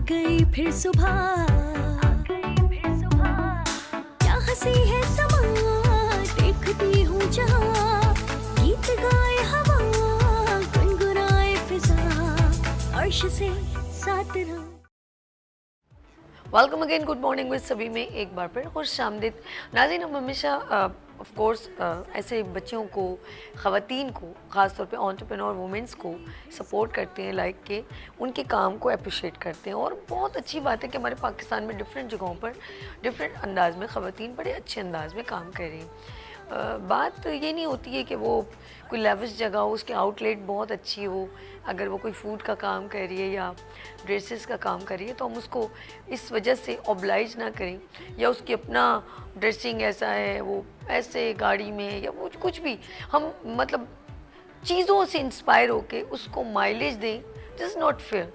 गई फिर सुबह, क्या हंसी है समा, देखती हूँ जहाँ, गीत गाए हवा, गुनगुनाए फिजा, अर्श से साथ रहा। Welcome again, good morning with सभी में एक बार फिर खुश आमदीद। नाज़रीन, हम हमेशा ऑफ कोर्स ऐसे बच्चों को, ख़वातीन को, ख़ास तौर पे एंटरप्रेन्योर वुमेंस को सपोर्ट करते हैं, लाइक के उनके काम को अप्रिशिएट करते हैं। और बहुत अच्छी बात है कि हमारे पाकिस्तान में डिफरेंट जगहों पर डिफरेंट अंदाज में ख़वातीन बड़े अच्छे अंदाज में काम कर रही हैं। बात ये नहीं होती है कि वो कोई लेविश जगह हो, उसकी आउटलेट बहुत अच्छी हो। अगर वो कोई फूड का काम कर रही है या ड्रेसेस का काम कर रही है तो हम उसको इस वजह से ऑब्लाइज ना करें, या उसकी अपना ड्रेसिंग ऐसा है, वो ऐसे गाड़ी में, या वो कुछ भी, हम मतलब चीज़ों से इंस्पायर होके उसको माइलेज दें, दिस इज़ नॉट फेयर।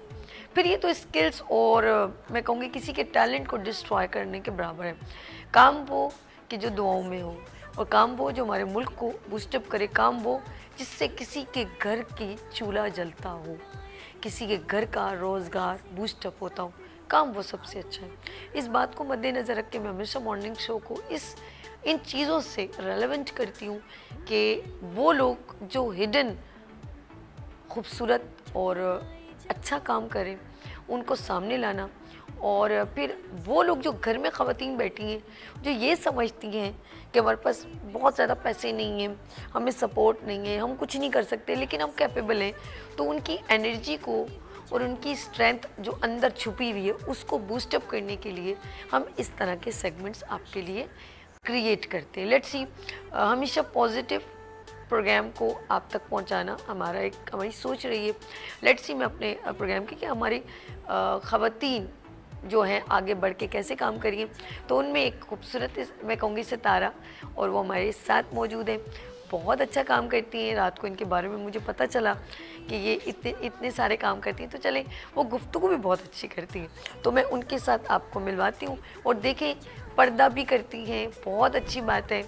फिर ये तो स्किल्स और मैं कहूँगी किसी के टैलेंट को डिस्ट्रॉय करने के बराबर है। काम वो कि जो दुआओं में हो, और काम वो जो हमारे मुल्क को बूस्टअप करे, काम वो जिससे किसी के घर की चूल्हा जलता हो, किसी के घर का रोज़गार बूस्टअप होता हो, काम वो सबसे अच्छा है। इस बात को मद्देनज़र रख के मैं हमेशा मॉर्निंग शो को इन चीज़ों से रेलेवेंट करती हूँ कि वो लोग जो हिडन खूबसूरत और अच्छा काम करें उनको सामने लाना, और फिर वो लोग जो घर में ख़वातीन बैठी हैं जो ये समझती हैं कि हमारे पास बहुत ज़्यादा पैसे नहीं हैं, हमें सपोर्ट नहीं है, हम कुछ नहीं कर सकते, लेकिन हम कैपेबल हैं, तो उनकी एनर्जी को और उनकी स्ट्रेंथ जो अंदर छुपी हुई है उसको बूस्टअप करने के लिए हम इस तरह के सेगमेंट्स आपके लिए क्रिएट करते हैं। लेट्स सी, हमेशा पॉजिटिव प्रोग्राम को आप तक पहुंचाना हमारी सोच रही है। लेट्स सी, मैं अपने प्रोग्राम की कि हमारी ख़वातीन जो हैं आगे बढ़ के कैसे काम करिए, तो उनमें एक खूबसूरत मैं कहूँगी सितारा, और वो हमारे साथ मौजूद हैं। बहुत अच्छा काम करती हैं। रात को इनके बारे में मुझे पता चला कि ये इतने सारे काम करती हैं, तो चलें, वो गुफ्तगू भी बहुत अच्छी करती हैं, तो मैं उनके साथ आपको मिलवाती हूँ। और देखें, पर्दा भी करती हैं, बहुत अच्छी बात है।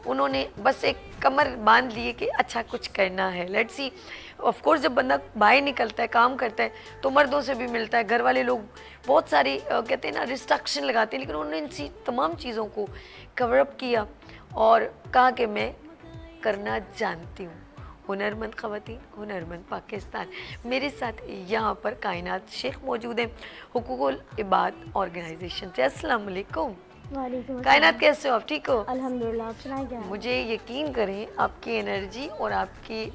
उन्होंने बस एक कमर बांध लिए कि अच्छा कुछ करना है। लेट्स सी, ऑफ कोर्स जब बंदा बाहर निकलता है, काम करता है, तो मर्दों से भी मिलता है, घर वाले लोग बहुत सारी कहते हैं ना रिस्ट्रिक्शन लगाते हैं, लेकिन उन्होंने इन तमाम चीज़ों को कवर अप किया और कहा कि मैं करना जानती हूँ। हुनरमंद ख़वातीन, हुनरमंद पाकिस्तान। मेरे साथ यहाँ पर कायनात शेख मौजूद हैं, हुकूकुल इबाद ऑर्गेनाइजेशन से। अस्सलाम वालेकुम। कायनात, कैसे हो आप? ठीक हो? अल्हम्दुलिल्लाह। आप सुनाएं क्या? मुझे यकीन करें, आपकी एनर्जी और आपकी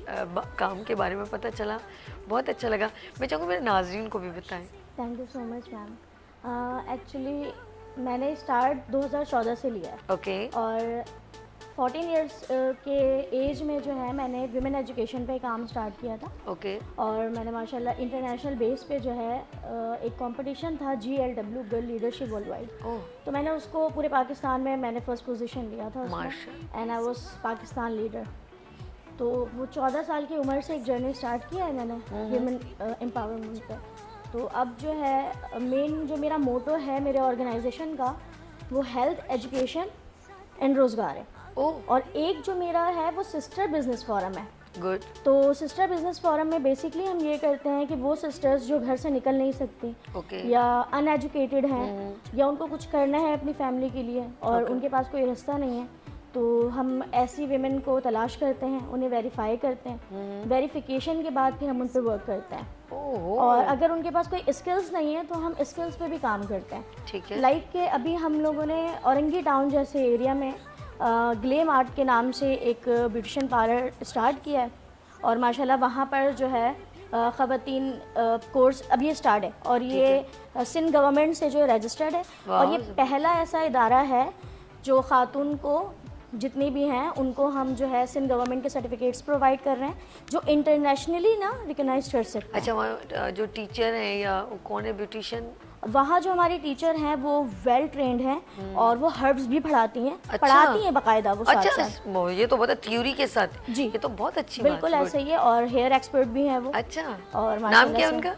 काम के बारे में पता चला, बहुत अच्छा लगा। मैं चाहूँगी मेरे नाज़रीन को भी बताएं। Thank you so much ma'am. Actually मैंने स्टार्ट 2014 से लिया है। ओके। और 14 इयर्स के एज में जो है मैंने विमेन एजुकेशन पे काम स्टार्ट किया था। ओके। और मैंने माशाल्लाह इंटरनेशनल बेस पे जो है एक कंपटीशन था GLW girl leadership world wide, तो मैंने उसको पूरे पाकिस्तान में मैंने फर्स्ट पोजीशन लिया था उसमें, and I was Pakistan leader. तो वो 14 साल की उम्र से एक जर्नी स्टार्ट किया है मैंने विमेन एम्पावरमेंट पे। तो अब जो है मेन जो मेरा मोटो है मेरे ऑर्गेनाइजेशन का, वो हेल्थ, एजुकेशन एंड रोज़गार है। और एक जो मेरा है वो सिस्टर बिजनेस फोरम है। गुड। तो सिस्टर बिजनेस फोरम में बेसिकली हम ये करते हैं कि वो सिस्टर्स जो घर से निकल नहीं सकती, या अनएजुकेटेड हैं, या उनको कुछ करना है अपनी फैमिली के लिए और उनके पास कोई रास्ता नहीं है, तो हम ऐसी विमेन को तलाश करते हैं, उन्हें वेरीफाई करते हैं, वेरिफिकेशन के बाद फिर हम उन पर वर्क करते हैं। और अगर उनके पास कोई स्किल्स नहीं है तो हम स्किल्स पे भी काम करते हैं। ठीक है। लाइक के अभी हम लोगों ने औरंगी टाउन जैसे एरिया में ग्लेम आर्ट के नाम से एक ब्यूटिशियन पार्लर स्टार्ट किया है, और माशाल्लाह वहाँ पर जो है ख़वातीन कोर्स अभी ये स्टार्ट है, और ये सिंध गवर्नमेंट से जो रजिस्टर्ड है, और ये पहला ऐसा इदारा है जो ख़ातून को जितनी भी हैं उनको हम जो है सिंध गवर्नमेंट के सर्टिफिकेट्स प्रोवाइड कर रहे हैं जो इंटरनेशनली ना रिकॉग्नाइज कर सकते हैं। अच्छा, वहाँ जो टीचर हैं या कौन है ब्यूटिशियन? वहाँ जो हमारी टीचर हैं वो वेल ट्रेंड हैं, और वो हर्ब्स भी पढ़ाती हैं। पढ़ाती हैं बाकायदा वो साथ साथ। अच्छा, ये तो बहुत थ्योरी के साथ जी, ये तो बहुत अच्छी बात है। बिल्कुल ऐसे ही है, और हेयर एक्सपर्ट भी हैं वो। अच्छा, और नाम क्या है उनका?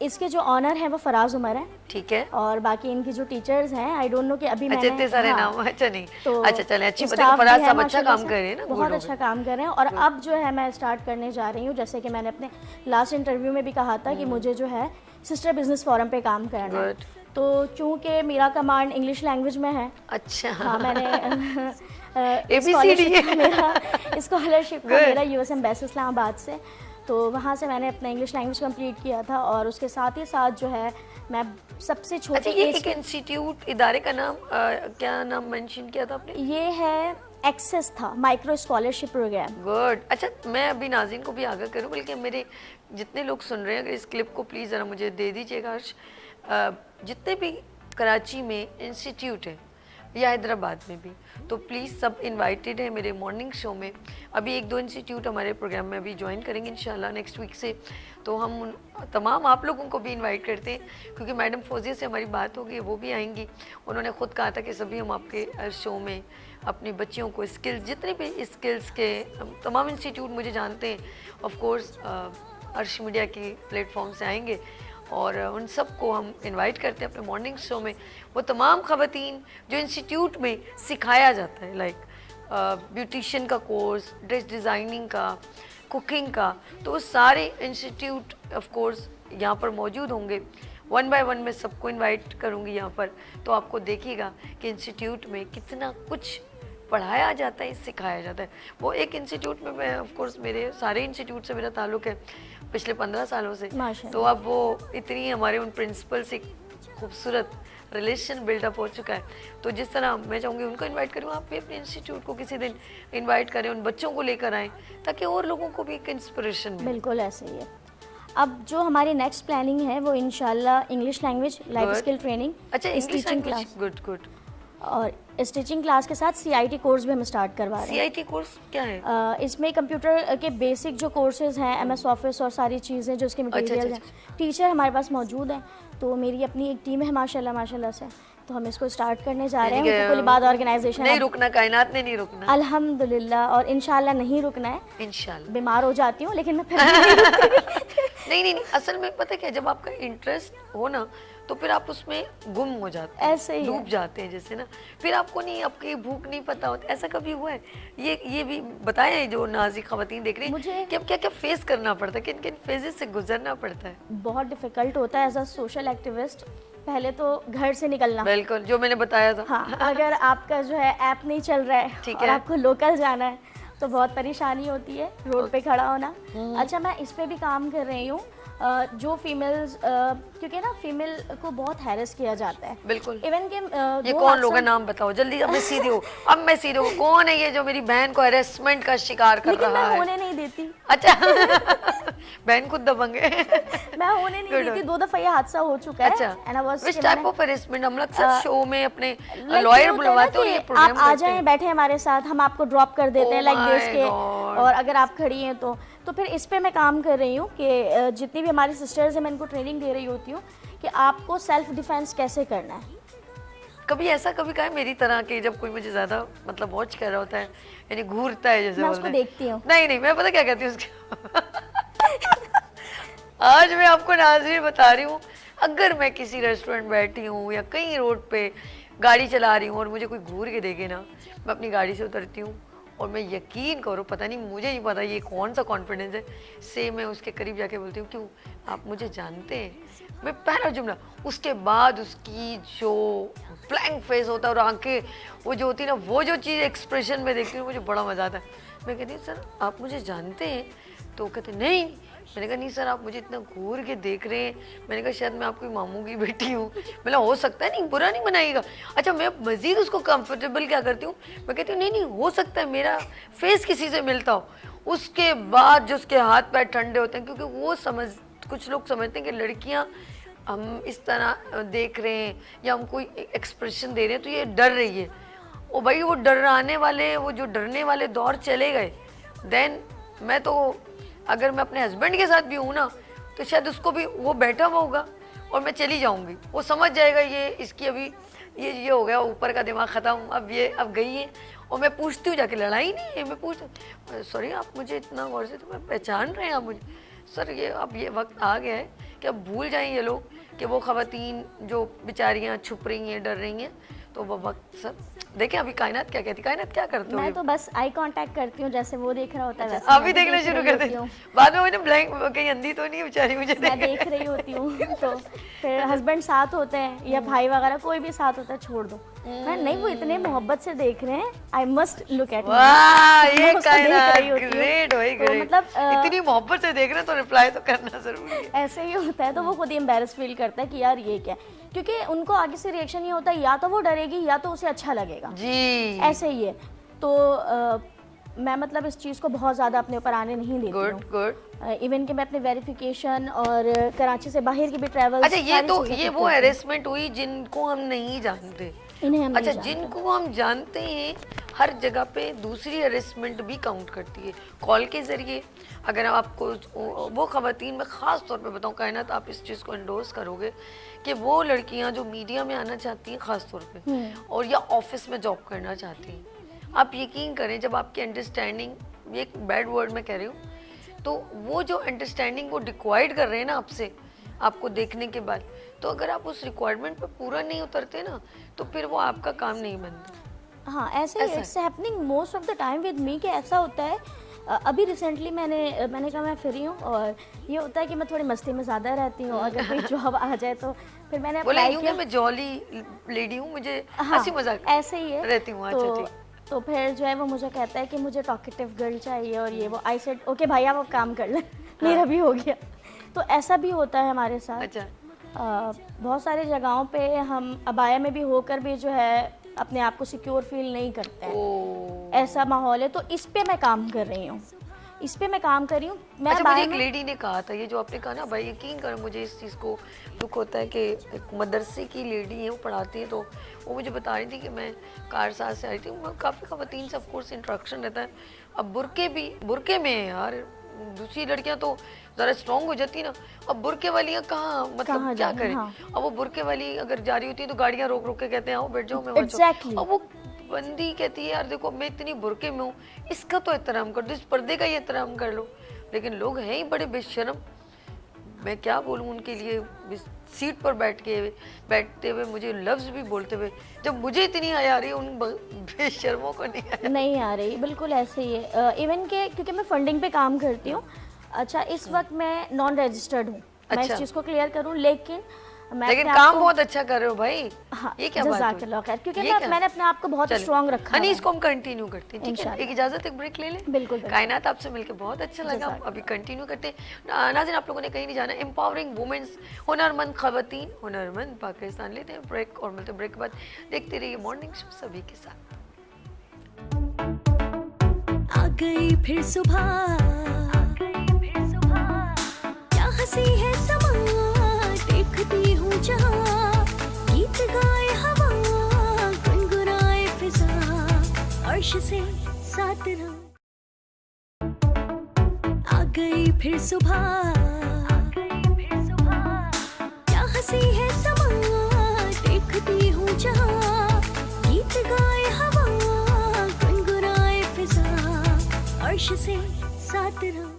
इसके जो ऑनर हैं वो फराज उमर हैं। ठीक है। और बाकी इनकी जो टीचर्स हैं, आई डोंट नो कि अभी मैंने इतने सारे नाम। अच्छा नहीं, तो अच्छा चले, अच्छी बात है। फराज साहब अच्छा काम कर रहे हैं ना, बहुत अच्छा काम कर रहे हैं। और अब जो है मैं स्टार्ट करने जा रही हूँ, जैसे कि मैंने अपने लास्ट इंटरव्यू में भी कहा था कि मुझे जो है सिस्टर बिजनेस फोरम पे काम करना है। Good. तो चूँकि मेरा कमांड इंग्लिश लैंग्वेज में है, अच्छा हाँ मैंने ABCD स्कॉलरशिप का Good. मेरा यूएस एम्बेसी इस्लामाबाद से, तो वहाँ से मैंने अपना इंग्लिश लैंग्वेज कंप्लीट किया था। और उसके साथ ही साथ जो है मैं सबसे अच्छा छोटी ये एज एक इंस्टीट्यूट इदारे का नाम क्या नाम मेंशन किया था आपने? ये है एक्सेस था, माइक्रो स्कॉलरशिप प्रोग्राम। गुड। अच्छा मैं अभी नाज़रीन को भी आगाह करूं, बल्कि मेरे जितने लोग सुन रहे हैं अगर इस क्लिप को प्लीज़ ज़रा मुझे दे दीजिएगा हर्ष। जितने भी कराची में इंस्टीट्यूट है या हैदराबाद में भी, तो प्लीज़ सब इनवाइटेड है मेरे मॉर्निंग शो में। अभी एक दो इंस्टीट्यूट हमारे प्रोग्राम में अभी ज्वाइन करेंगे इंशाल्लाह नेक्स्ट वीक से, तो हम उन तमाम आप लोगों को भी इनवाइट करते हैं, क्योंकि मैडम फौजिया से हमारी बात होगी, वो भी आएंगी। उन्होंने ख़ुद कहा था कि सभी हम आपके शो में अपनी बच्चियों को स्किल्स, जितने भी स्किल्स के तमाम इंस्टीट्यूट मुझे जानते हैं, ऑफ कोर्स अर्श मीडिया की प्लेटफॉर्म से आएंगे और उन सबको हम इनवाइट करते हैं अपने मॉर्निंग शो में। वो तमाम ख़वातीन जो इंस्टीट्यूट में सिखाया जाता है, लाइक ब्यूटिशियन का कोर्स, ड्रेस डिज़ाइनिंग का, कुकिंग का, तो वो सारे इंस्टीट्यूट ऑफ कोर्स यहाँ पर मौजूद होंगे। वन बाय वन मैं सबको इनवाइट करूँगी यहाँ पर, तो आपको देखिएगा कि इंस्टीट्यूट में कितना कुछ पढ़ाया जाता है, सिखाया जाता है। वो एक इंस्टीट्यूट में मैं ऑफ कोर्स मेरे सारे इंस्टीट्यूट से मेरा ताल्लुक़ है पिछले 15 सालों से, तो अब वो इतनी हमारे उन प्रिंसिपल से खूबसूरत रिलेशन बिल्डअप हो चुका है। तो जिस तरह मैं चाहूँगी उनको इनवाइट करूँ, आप भी अपने इंस्टीट्यूट को किसी दिन इनवाइट करें, उन बच्चों को लेकर आएँ ताकि और लोगों को भी एक इंस्पिरेशन मिले। बिल्कुल ऐसे ही है। अब जो हमारी नेक्स्ट प्लानिंग है वो इंशाल्लाह English language life skill training, अच्छा English teaching language, class, good. और स्टिचिंग क्लास के साथ CIT कोर्स भी हम स्टार्ट करवा रहे हैं। CIT कोर्स क्या है? इसमें कंप्यूटर के बेसिक जो कोर्सेज हैं, MS ऑफिस और सारी चीज़ें जो उसके मटेरियल हैं, टीचर हमारे पास मौजूद हैं। तो मेरी अपनी एक टीम है माशाल्लाह से, तो हम इसको स्टार्ट करने जा रहे हैं। कुलिबाद ऑर्गेनाइजेशन, नहीं रुकना, कायनात ने नहीं रुकना अल्हम्दुलिल्लाह, और इंशाल्लाह नहीं रुकना है। इंशाल्लाह बीमार हो जाती हूँ लेकिन मैं फिर नहीं रुकती। नहीं, असल में पता क्या, जब आपका इंटरेस्ट हो ना तो फिर आप उसमें गुम हो जाते हैं, ऐसे ही डूब जाते हैं जैसे ना, फिर आपको नहीं, आपकी भूख नहीं पता होता। ऐसा कभी हुआ है? ये भी बताएं जो नाज़िक ख़वातीन देख रही हैं कि अब क्या क्या फेस करना पड़ता है, किन किन फेजेस से गुजरना पड़ता है? बहुत डिफ़िकल्ट होता है एज अ सोशल एक्टिविस्ट। पहले तो घर से निकलना, बिल्कुल जो मैंने बताया था। हाँ, अगर आपका जो है ऐप नहीं चल रहा है और आपको लोकल जाना है तो बहुत परेशानी होती है रोड पे खड़ा होना। अच्छा मैं इस पे भी काम कर रही हूँ, जो फीमेल्स, क्योंकि ना फीमेल को बहुत हैरेस किया जाता है। बिल्कुल। इवन के ये कौन लोग हैं, नाम बताओ जल्दी। अब मैं सीधी हूँ, कौन है ये जो मेरी बहन को हैरेसमेंट का शिकार कर रहा है? मैं होने नहीं देती। अच्छा बहन खुद दबंग है। मैं होने नहीं देती, 2 दफा ये हादसा हो चुका है। अच्छा विच टाइप ऑफ हैरेसमेंट? हम लोग सब शो में अपने लॉयर बुलवाते हैं, ये प्रोग्राम आप आ जाएं, बैठे हमारे साथ, हम आपको ड्रॉप कर देते हैं लाइक देश के, और अगर आप खड़ी हैं तो फिर इस पे मैं काम कर रही हूँ कि जितनी भी हमारी सिस्टर्स हैं मैं इनको ट्रेनिंग दे रही होती हूँ कि आपको सेल्फ डिफेंस कैसे करना है। कभी ऐसा कहा मेरी तरह कि जब कोई मुझे ज्यादा मतलब वॉच कर रहा होता है, यानी घूरता है जैसे, मैं उसको देखती हूँ। नहीं मैं पता क्या कहती हूँ उसके आज मैं आपको नाज़रीन बता रही हूँ, अगर मैं किसी रेस्टोरेंट बैठी हूँ या कहीं रोड पे गाड़ी चला रही हूँ और मुझे कोई घूर के देखे ना, मैं अपनी गाड़ी से उतरती हूँ और मैं यकीन करो, पता नहीं, मुझे नहीं पता ये कौन सा कॉन्फिडेंस है, से मैं उसके करीब जाके बोलती हूँ, क्यों आप मुझे जानते हैं? मैं पहला जुमला, उसके बाद उसकी जो ब्लैंक फेस होता है और आंखें वो जो होती है ना, वो जो चीज़ एक्सप्रेशन में देखती हूँ मुझे बड़ा मज़ा आता है। मैं कहती हूँ सर आप मुझे जानते हैं? तो कहते नहीं। मैंने कहा नहीं सर आप मुझे इतना घूर के देख रहे हैं। मैंने कहा शायद मैं आपकी मामू की बेटी हूँ। मतलब हो सकता है, नहीं बुरा नहीं बनाइएगा। अच्छा मैं मज़ीद उसको कंफर्टेबल क्या करती हूँ, मैं कहती हूँ नहीं हो सकता है मेरा फेस किसी से मिलता हो। उसके बाद जो उसके हाथ पैर ठंडे होते हैं, क्योंकि वो कुछ लोग समझते हैं कि लड़कियाँ हम इस तरह देख रहे हैं या हम कोई एक्सप्रेशन दे रहे हैं तो ये डर रही है। ओ भाई वो डराने वाले, वो जो डरने वाले दौर चले गए। देन मैं तो अगर मैं अपने हस्बैंड के साथ भी हूँ ना तो शायद उसको भी, वो बैठा हुआ होगा और मैं चली जाऊँगी, वो समझ जाएगा ये इसकी अभी ये हो गया, ऊपर का दिमाग ख़त्म, अब गई है। और मैं पूछती हूँ जाके, लड़ाई नहीं है, मैं पूछती सॉरी आप मुझे इतना गौर से, तो मैं पहचान रहे हैं आप मुझे? सर ये अब ये वक्त आ गया है कि अब भूल जाएं ये लोग कि वो ख़वातीन जो बेचारियाँ छुप रही हैं, डर रही हैं, तो वो वक्त सर देखें अभी कायनात क्या कहती, कायनात क्या करते हो? मैं तो बस आई कांटेक्ट करती हूँ, जैसे वो देख रहा होता है वैसे अभी मैं भी देखना देख शुरू रही कर होती दे, हूँ। बाद में मुझे ब्लैंक, कहीं अंधी तो नहीं बेचारी मुझे मैं देख रही होती हूँ तो फिर हस्बैंड साथ होते हैं या भाई वगैरह कोई भी साथ होता है, छोड़ दो। मैं नहीं, वो इतने मोहब्बत से देख रहे हैं, आई मस्ट लुक एट वाह, ये उसको देख कायनात रही होती हूँ। ग्रेट भाई, तो ग्रेट। मतलब इतनी मोहब्बत से देख रहे हैं तो रिप्लाई तो करना जरूरी है। ऐसे ही होता है, तो वो खुद ही एम्बेरस फील करता है कि यार ये क्या है, क्योंकि उनको आगे से रिएक्शन ये होता है, या तो वो डरेगी या तो उसे अच्छा लगेगा, जी ऐसे ही है। तो मैं मतलब इस चीज़ को बहुत ज़्यादा अपने ऊपर आने नहीं देती गुड हूँ। गुड। इवन कि मैं अपने वेरिफिकेशन और कराची से बाहर की भी ट्रैवल, अच्छा ये वो हेरेसमेंट हुई जिनको हम नहीं जानते। इन्हें हम अच्छा नहीं जानते। जिनको हम जानते हैं हर जगह पे दूसरी हेरेसमेंट भी काउंट करती है कॉल के ज़रिए। अगर आपको वो ख़वातीन में ख़ास तौर पे बताऊँ कायनात, आप इस चीज़ को एंडोर्स करोगे कि वो लड़कियां जो मीडिया में आना चाहती हैं ख़ास तौर पे और या ऑफिस में जॉब करना चाहती हैं, आप यकीन करें जब आपकी अंडरस्टैंडिंग, ये एक बैड वर्ड में कह रही हूँ, तो वो जो अंडरस्टैंडिंग वो डिक्वायर्ड कर रहे हैं ना आपसे, आपको देखने के बाद, तो अगर आप उस रिक्वायरमेंट पे पूरा नहीं उतरते ना तो फिर वो आपका काम नहीं बनता। हाँ ऐसे ही it's happening most of the time with me, कि ऐसा होता है। अभी रिसेंटली मैंने कहा मैं फ्री हूँ और ये होता है कि मैं थोड़ी मस्ती में ज़्यादा रहती हूँ, अगर कोई जॉब आ जाए तो फिर मैंने अप्लाई किया। मैं जॉली लेडी हूँ, मुझे हाँ, हंसी मजाक ऐसे ही है रहती हूँ। अच्छा ठीक। तो फिर जो है वो मुझे कहता है कि मुझे टॉकेटिव गर्ल चाहिए और ये वो, आई सेड ओके भाई आप काम कर लें, मेरा भी हो गया। तो ऐसा भी होता है हमारे साथ। अच्छा बहुत सारी जगहों पे हम अबाया में भी होकर भी जो है अपने आप को सिक्योर फील नहीं करते हैं, ऐसा माहौल है। तो इस पे मैं काम कर रही हूँ, इस पे मैं काम कर रही हूँ। मैं अच्छा मुझे एक लेडी ने कहा था, ये जो आपने कहा ना भाई, यकीन करो मुझे इस चीज़ को दुख होता है कि एक मदरसे की लेडी है, वो पढ़ाती है, तो वो मुझे बता रही थी कि मैं कारसाज से आई थी, काफ़ी ख़वातीन से ऑफकोर्स इंट्रैक्शन रहता है। अब बुरके में है यार, दूसरी लड़कियां तो ज़रा स्ट्रॉन्ग हो जाती ना, अब बुरके वालियाँ कहाँ, मतलब क्या करें। हाँ। अब वो बुरके वाली अगर जा रही होती है तो गाड़ियाँ रोक रोक के कहते हैं आओ बैठ जाओ, मैं वहाँ Exactly. अब वो बंदी कहती है यार देखो मैं इतनी बुरके में हूँ, इसका तो एहतराम कर दो, इस पर्दे का ही एहतराम कर लो। लेकिन लोग हैं ही बड़े बेशर्म, मैं क्या बोलूँ उनके लिए, सीट पर बैठते हुए मुझे लफ्ज़ भी बोलते हुए, जब मुझे इतनी हया आ रही है उन बेशर्मों को नहीं आ रही। बिल्कुल ऐसे ही है। इवन के क्योंकि मैं फंडिंग पे काम करती हूँ। अच्छा इस वक्त मैं नॉन रजिस्टर्ड हूँ, मैं इस चीज़ को क्लियर करूँ, लेकिन काम बहुत अच्छा कर रहे हो भाई। हाँ, ये क्या बात है, क्योंकि मैंने अपने आप को बहुत स्ट्रॉन्ग रखा है। इसको हम कंटिन्यू करते हैं, ठीक है? एक इजाजत, एक ब्रेक ले लें। बिल्कुल। कायनात आपसे मिलकर बहुत अच्छा लगा, अभी कंटिन्यू करते हैं। नाज़रीन आप लोगों ने कहीं नहीं जाना, एम्पावरिंग वुमेन्स, हुनरमंद खवातीन, हुनरमंद पाकिस्तान। लेते हैं ब्रेक और मिलते हैं ब्रेक के बाद। देखते रहिए मॉर्निंग शो सभी के साथ। आ गई फिर सुबह, क्या हंसी है समा, देखती हूँ जहाँ, गीत गाए हवा, गुनगुनाए फिजा, अर्श से साथ रहूं। आ गई फिर सुबह, क्या हंसी है समा, देखती हूँ जहाँ, गीत गाए हवा, गुनगुनाए फिजा, अर्श से साथ रहूं।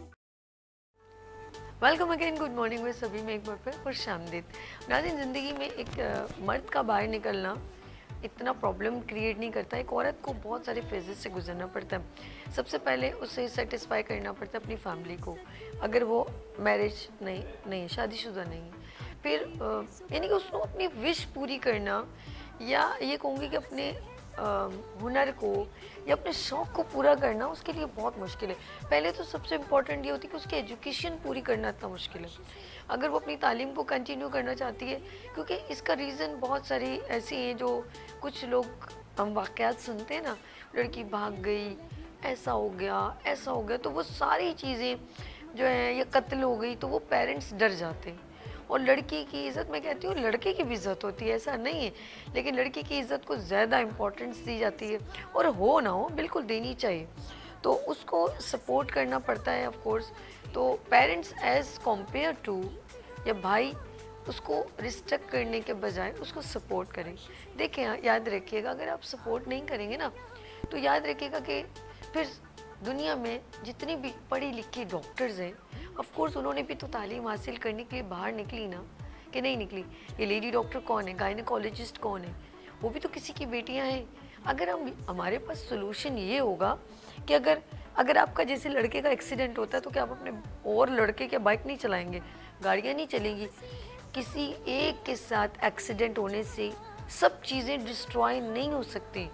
वेलकम अगेन, गुड मॉर्निंग में सभी में एक बार फिर खुश आमदीद। नाज़रीन ज़िंदगी में एक मर्द का बाहर निकलना इतना प्रॉब्लम क्रिएट नहीं करता, एक औरत को बहुत सारे फेजेस से गुजरना पड़ता है। सबसे पहले उसे सेटिस्फाई करना पड़ता है अपनी फैमिली को, अगर वो मैरिज नहीं शादीशुदा नहीं, फिर यानी कि उसको अपनी विश पूरी करना, या ये कहूँगी कि अपने हुनर को या अपने शौक़ को पूरा करना उसके लिए बहुत मुश्किल है। पहले तो सबसे इम्पॉर्टेंट ये होती है कि उसकी एजुकेशन पूरी करना इतना मुश्किल है, अगर वो अपनी तालीम को कंटिन्यू करना चाहती है, क्योंकि इसका रीज़न बहुत सारी ऐसी हैं जो कुछ लोग हम वाक़यात सुनते हैं ना, लड़की भाग गई, ऐसा हो गया, तो वो सारी चीज़ें जो है या कत्ल हो गई, तो वो पेरेंट्स डर जाते हैं। और लड़की की इज़्ज़त, मैं कहती हूँ लड़के की भी इज़्ज़त होती है, ऐसा नहीं है, लेकिन लड़की की इज़्ज़त को ज़्यादा इम्पोर्टेंस दी जाती है, और हो ना हो बिल्कुल देनी चाहिए, तो उसको सपोर्ट करना पड़ता है ऑफ कोर्स। तो पेरेंट्स एज़ कम्पेयर टू, या भाई उसको रिस्ट्रिक्ट करने के बजाय उसको सपोर्ट करें। देखें याद रखिएगा, अगर आप सपोर्ट नहीं करेंगे ना, तो याद रखिएगा कि फिर दुनिया में जितनी भी पढ़ी लिखी डॉक्टर्स हैं, ऑफ कोर्स उन्होंने भी तो तालीम हासिल करने के लिए बाहर निकली ना, कि नहीं निकली। ये लेडी डॉक्टर कौन है, गायनेकोलॉजिस्ट कौन है, वो भी तो किसी की बेटियां हैं। अगर हम हमारे पास सोल्यूशन ये होगा कि अगर आपका जैसे लड़के का एक्सीडेंट होता है तो क्या आप अपने और लड़के के बाइक नहीं चलाएंगे, गाड़ियाँ नहीं चलेंगी? किसी एक के साथ एक्सीडेंट होने से सब चीज़ें डिस्ट्रॉय नहीं हो सकती।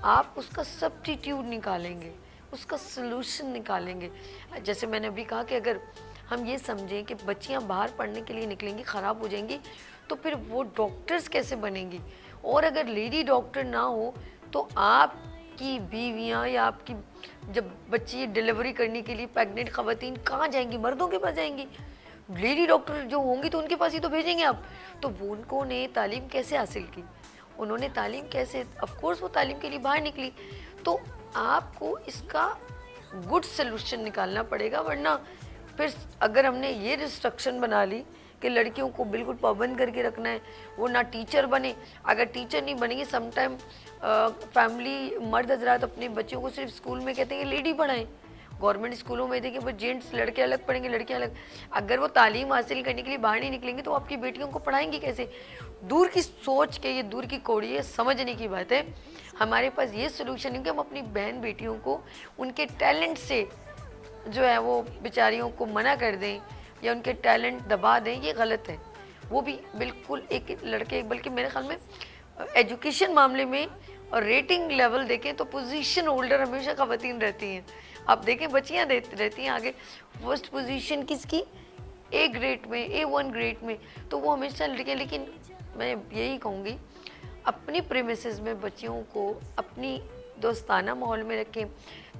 आप उसका सब्स्टिट्यूट निकालेंगे, उसका सलूशन निकालेंगे। जैसे मैंने अभी कहा कि अगर हम ये समझें कि बच्चियां बाहर पढ़ने के लिए निकलेंगी, ख़राब हो जाएंगी, तो फिर वो डॉक्टर्स कैसे बनेंगी? और अगर लेडी डॉक्टर ना हो तो आपकी बीवियां या आपकी जब बच्ची डिलीवरी करने के लिए प्रेग्नेंट ख़वातीन कहाँ जाएंगी? मर्दों के पास जाएंगी। लेडी डॉक्टर जो होंगी तो उनके पास ही तो भेजेंगे आप। तो वो उनको ने तालीम कैसे हासिल की? उन्होंने तालीम कैसे, ऑफ कोर्स वो तालीम के लिए बाहर निकली। तो आपको इसका गुड सलूशन निकालना पड़ेगा, वरना फिर अगर हमने ये रिस्ट्रिक्शन बना ली कि लड़कियों को बिल्कुल पाबंद करके रखना है, वो ना टीचर बने, अगर टीचर नहीं बनेंगे, समटाइम फैमिली मर्द हजरात अपने बच्चों को सिर्फ स्कूल में कहते हैं कि लेडी पढ़ाएं। गवर्नमेंट स्कूलों में देखिए वो जेंट्स लड़के अलग पढ़ेंगे, लड़कियां अलग। अगर वो तालीम हासिल करने के लिए बाहर नहीं निकलेंगे तो आपकी बेटियों को पढ़ाएंगी कैसे? दूर की सोच के, ये दूर की कौड़ी है, समझने की बात है। हमारे पास ये सोल्यूशन है कि हम अपनी बहन बेटियों को उनके टैलेंट से जो है वो बेचारियों को मना कर दें या उनके टैलेंट दबा दें, ये गलत है। वो भी बिल्कुल एक लड़के, बल्कि मेरे ख्याल में एजुकेशन मामले में और रेटिंग लेवल देखें तो पोजीशन होल्डर हमेशा ख़वातीन रहती हैं। आप देखें बच्चियां रहती हैं आगे, फर्स्ट पोजीशन किसकी? ए ग्रेड में, A1 ग्रेड में, तो वो हमेशा लड़कियां। लेकिन मैं यही कहूँगी अपनी प्रेमिसेस में बच्चियों को अपनी दोस्ताना माहौल में रखें,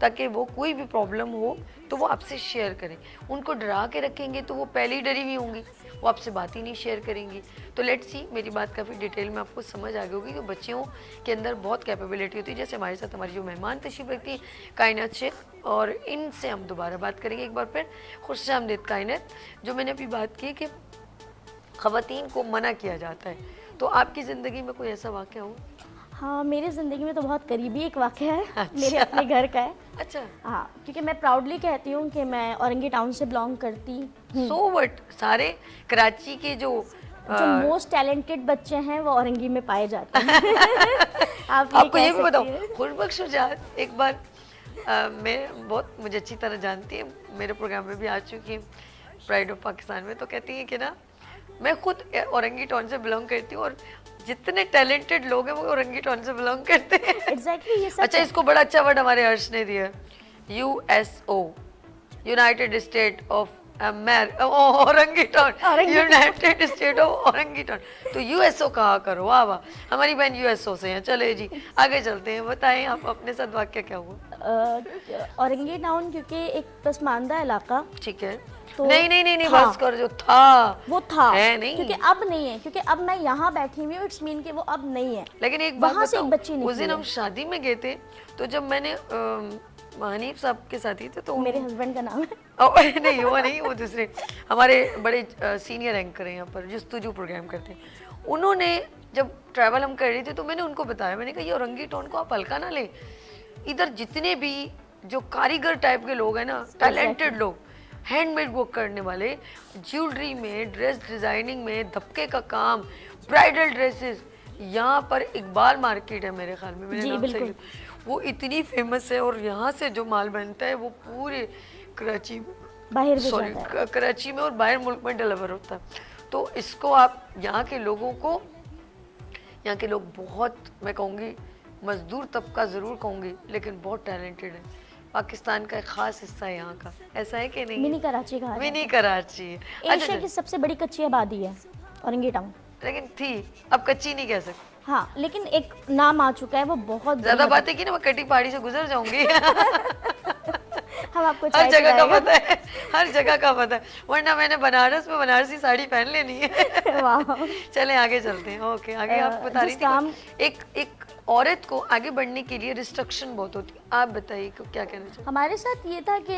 ताकि वो कोई भी प्रॉब्लम हो तो वो आपसे शेयर करें। उनको डरा के रखेंगे तो वो पहले ही डरी हुई होंगी, वो आपसे बात ही नहीं शेयर करेंगी। तो लेट्स सी, मेरी बात काफ़ी डिटेल में आपको समझ आ गई होगी कि बच्चियों के अंदर बहुत कैपेबिलिटी होती है। जैसे हमारे साथ हमारी जो मेहमान तशरीफ रखती हैं कायनात शेख, और इनसे हम दोबारा बात करेंगे एक बार फिर। खुशामदीद कायनात। जो मैंने अभी बात की कि ख़वातीन को मना किया जाता है, तो आपकी ज़िंदगी में कोई ऐसा वाक़या हो? हाँ, मेरी ज़िंदगी में तो बहुत करीबी एक वाक़या है। अच्छा। मेरे अपने घर का है। अच्छा। हाँ, क्योंकि मैं प्राउडली कहती हूँ कि मैं औरंगी टाउन से बिलोंग करती हूँ। सो व्हाट, सारे कराची के जो मोस्ट टैलेंटेड बच्चे हैं वो औरंगी में पाए जाते हैं। आपको ये भी बताओ, खुशबख्श शुजात एक बार मैं बहुत मुझे अच्छी तरह जानती है, मेरे प्रोग्राम में भी आ चुकी है प्राइड ऑफ पाकिस्तान में, तो कहती है कि ना मैं खुद औरंगी टाउन से बिलोंग करती हूँ और जितने टैलेंटेड लोग हैं वो औरंगी टाउन से बिलोंग करते हैं। एग्जैक्टली, ये सच अच्छा, इसको बड़ा अच्छा वर्ड हमारे हर्ष ने दिया, USO, United state of Orangi town, United state of Orangi town. तो USO कहा करो। वाह वाह, हमारी बहन USO से हैं। चले जी आगे चलते हैं, बताएं आप अपने साथ वाक़या क्या हुआ? औरंगी टाउन क्योंकि एक पसमानदा इलाका, ठीक है। तो नहीं हाँ, बस कर, जो था वो था है नहीं, क्योंकि अब नहीं है, क्योंकि अब मैं यहाँ बैठी हुई हूँ, इट्स मीन कि वो अब नहीं है। लेकिन एक बात वहाँ से एक बताऊं, बच्ची उस दिन निकली हम शादी में गए थे, तो जब मैंने हनीफ साहब के साथ ही थे, तो मेरे हस्बैंड का नाम है। नहीं वो नहीं, वो दूसरे हमारे बड़े सीनियर एंकर हैं यहाँ पर, जिस्तुजू प्रोग्राम करते हैं। उन्होंने जब ट्रैवल हम कर रहे थे तो मैंने उनको बताया, मैंने कहा ये औरंगी टाउन को आप हल्का ना लें, इधर जितने भी जो कारीगर टाइप के लोग हैं ना, टैलेंटेड लोग, हैंडमेड वर्क करने वाले, ज्वेलरी में, ड्रेस डिज़ाइनिंग में, धब्के का काम, ब्राइडल ड्रेसेस, यहाँ पर इकबाल मार्केट है मेरे ख्याल में, मेरे नाम से, वो इतनी फेमस है। और यहाँ से जो माल बनता है वो पूरे कराची में, बाहर सॉरी कराची में और बाहर मुल्क में डिलीवर होता है। तो इसको आप यहाँ के लोगों को, यहाँ के लोग बहुत, मैं कहूँगी मजदूर तबका ज़रूर कहूँगी, लेकिन बहुत टैलेंटेड है। पाकिस्तान का एक खास हिस्सा है यहाँ का, ऐसा है कि नहीं? मिनी कराची कहा, मिनी कराची एशिया की सबसे बड़ी कच्ची आबादी है औरंगी टाउन। लेकिन थी, अब कच्ची नहीं कह सकते। हाँ, लेकिन एक नाम आ चुका है, वो बहुत ज्यादा बातें की ना मैं कटी पहाड़ी से गुजर जाऊंगी। हम आपको हर जगह का पता है, हर जगह का पता है, वरना मैंने बनारस में बनारसी साड़ी पहन लेनी है। वाह। चलें आगे चलते हैं। ओके, आगे आप बता रही थी एक औरत को आगे बढ़ने के लिए रिस्ट्रिक्शन बहुत होती है, आप बताइए क्या कहना चाहिए? हमारे साथ ये था कि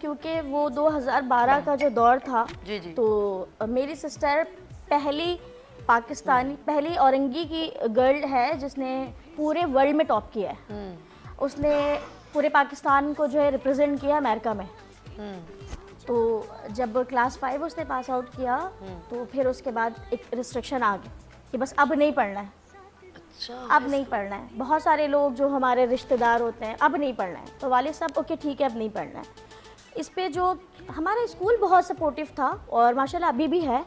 क्योंकि वो 2012 का जो दौर था, जी जी, तो मेरी सिस्टर पहली पाकिस्तानी, पहली औरंगी की गर्ल है जिसने पूरे वर्ल्ड में टॉप किया है। उसने पूरे पाकिस्तान को जो है रिप्रेजेंट किया अमेरिका में। तो जब क्लास 5 उसने पास आउट किया, तो फिर उसके बाद एक रिस्ट्रिक्शन आ गई कि बस अब नहीं पढ़ना है। अब नहीं पढ़ना है। बहुत सारे लोग जो हमारे रिश्तेदार होते हैं, अब नहीं पढ़ना है, तो वालिद साहब ओके ठीक है अब नहीं पढ़ना है। इस पे जो हमारा स्कूल बहुत सपोर्टिव था और माशाल्लाह अभी भी है।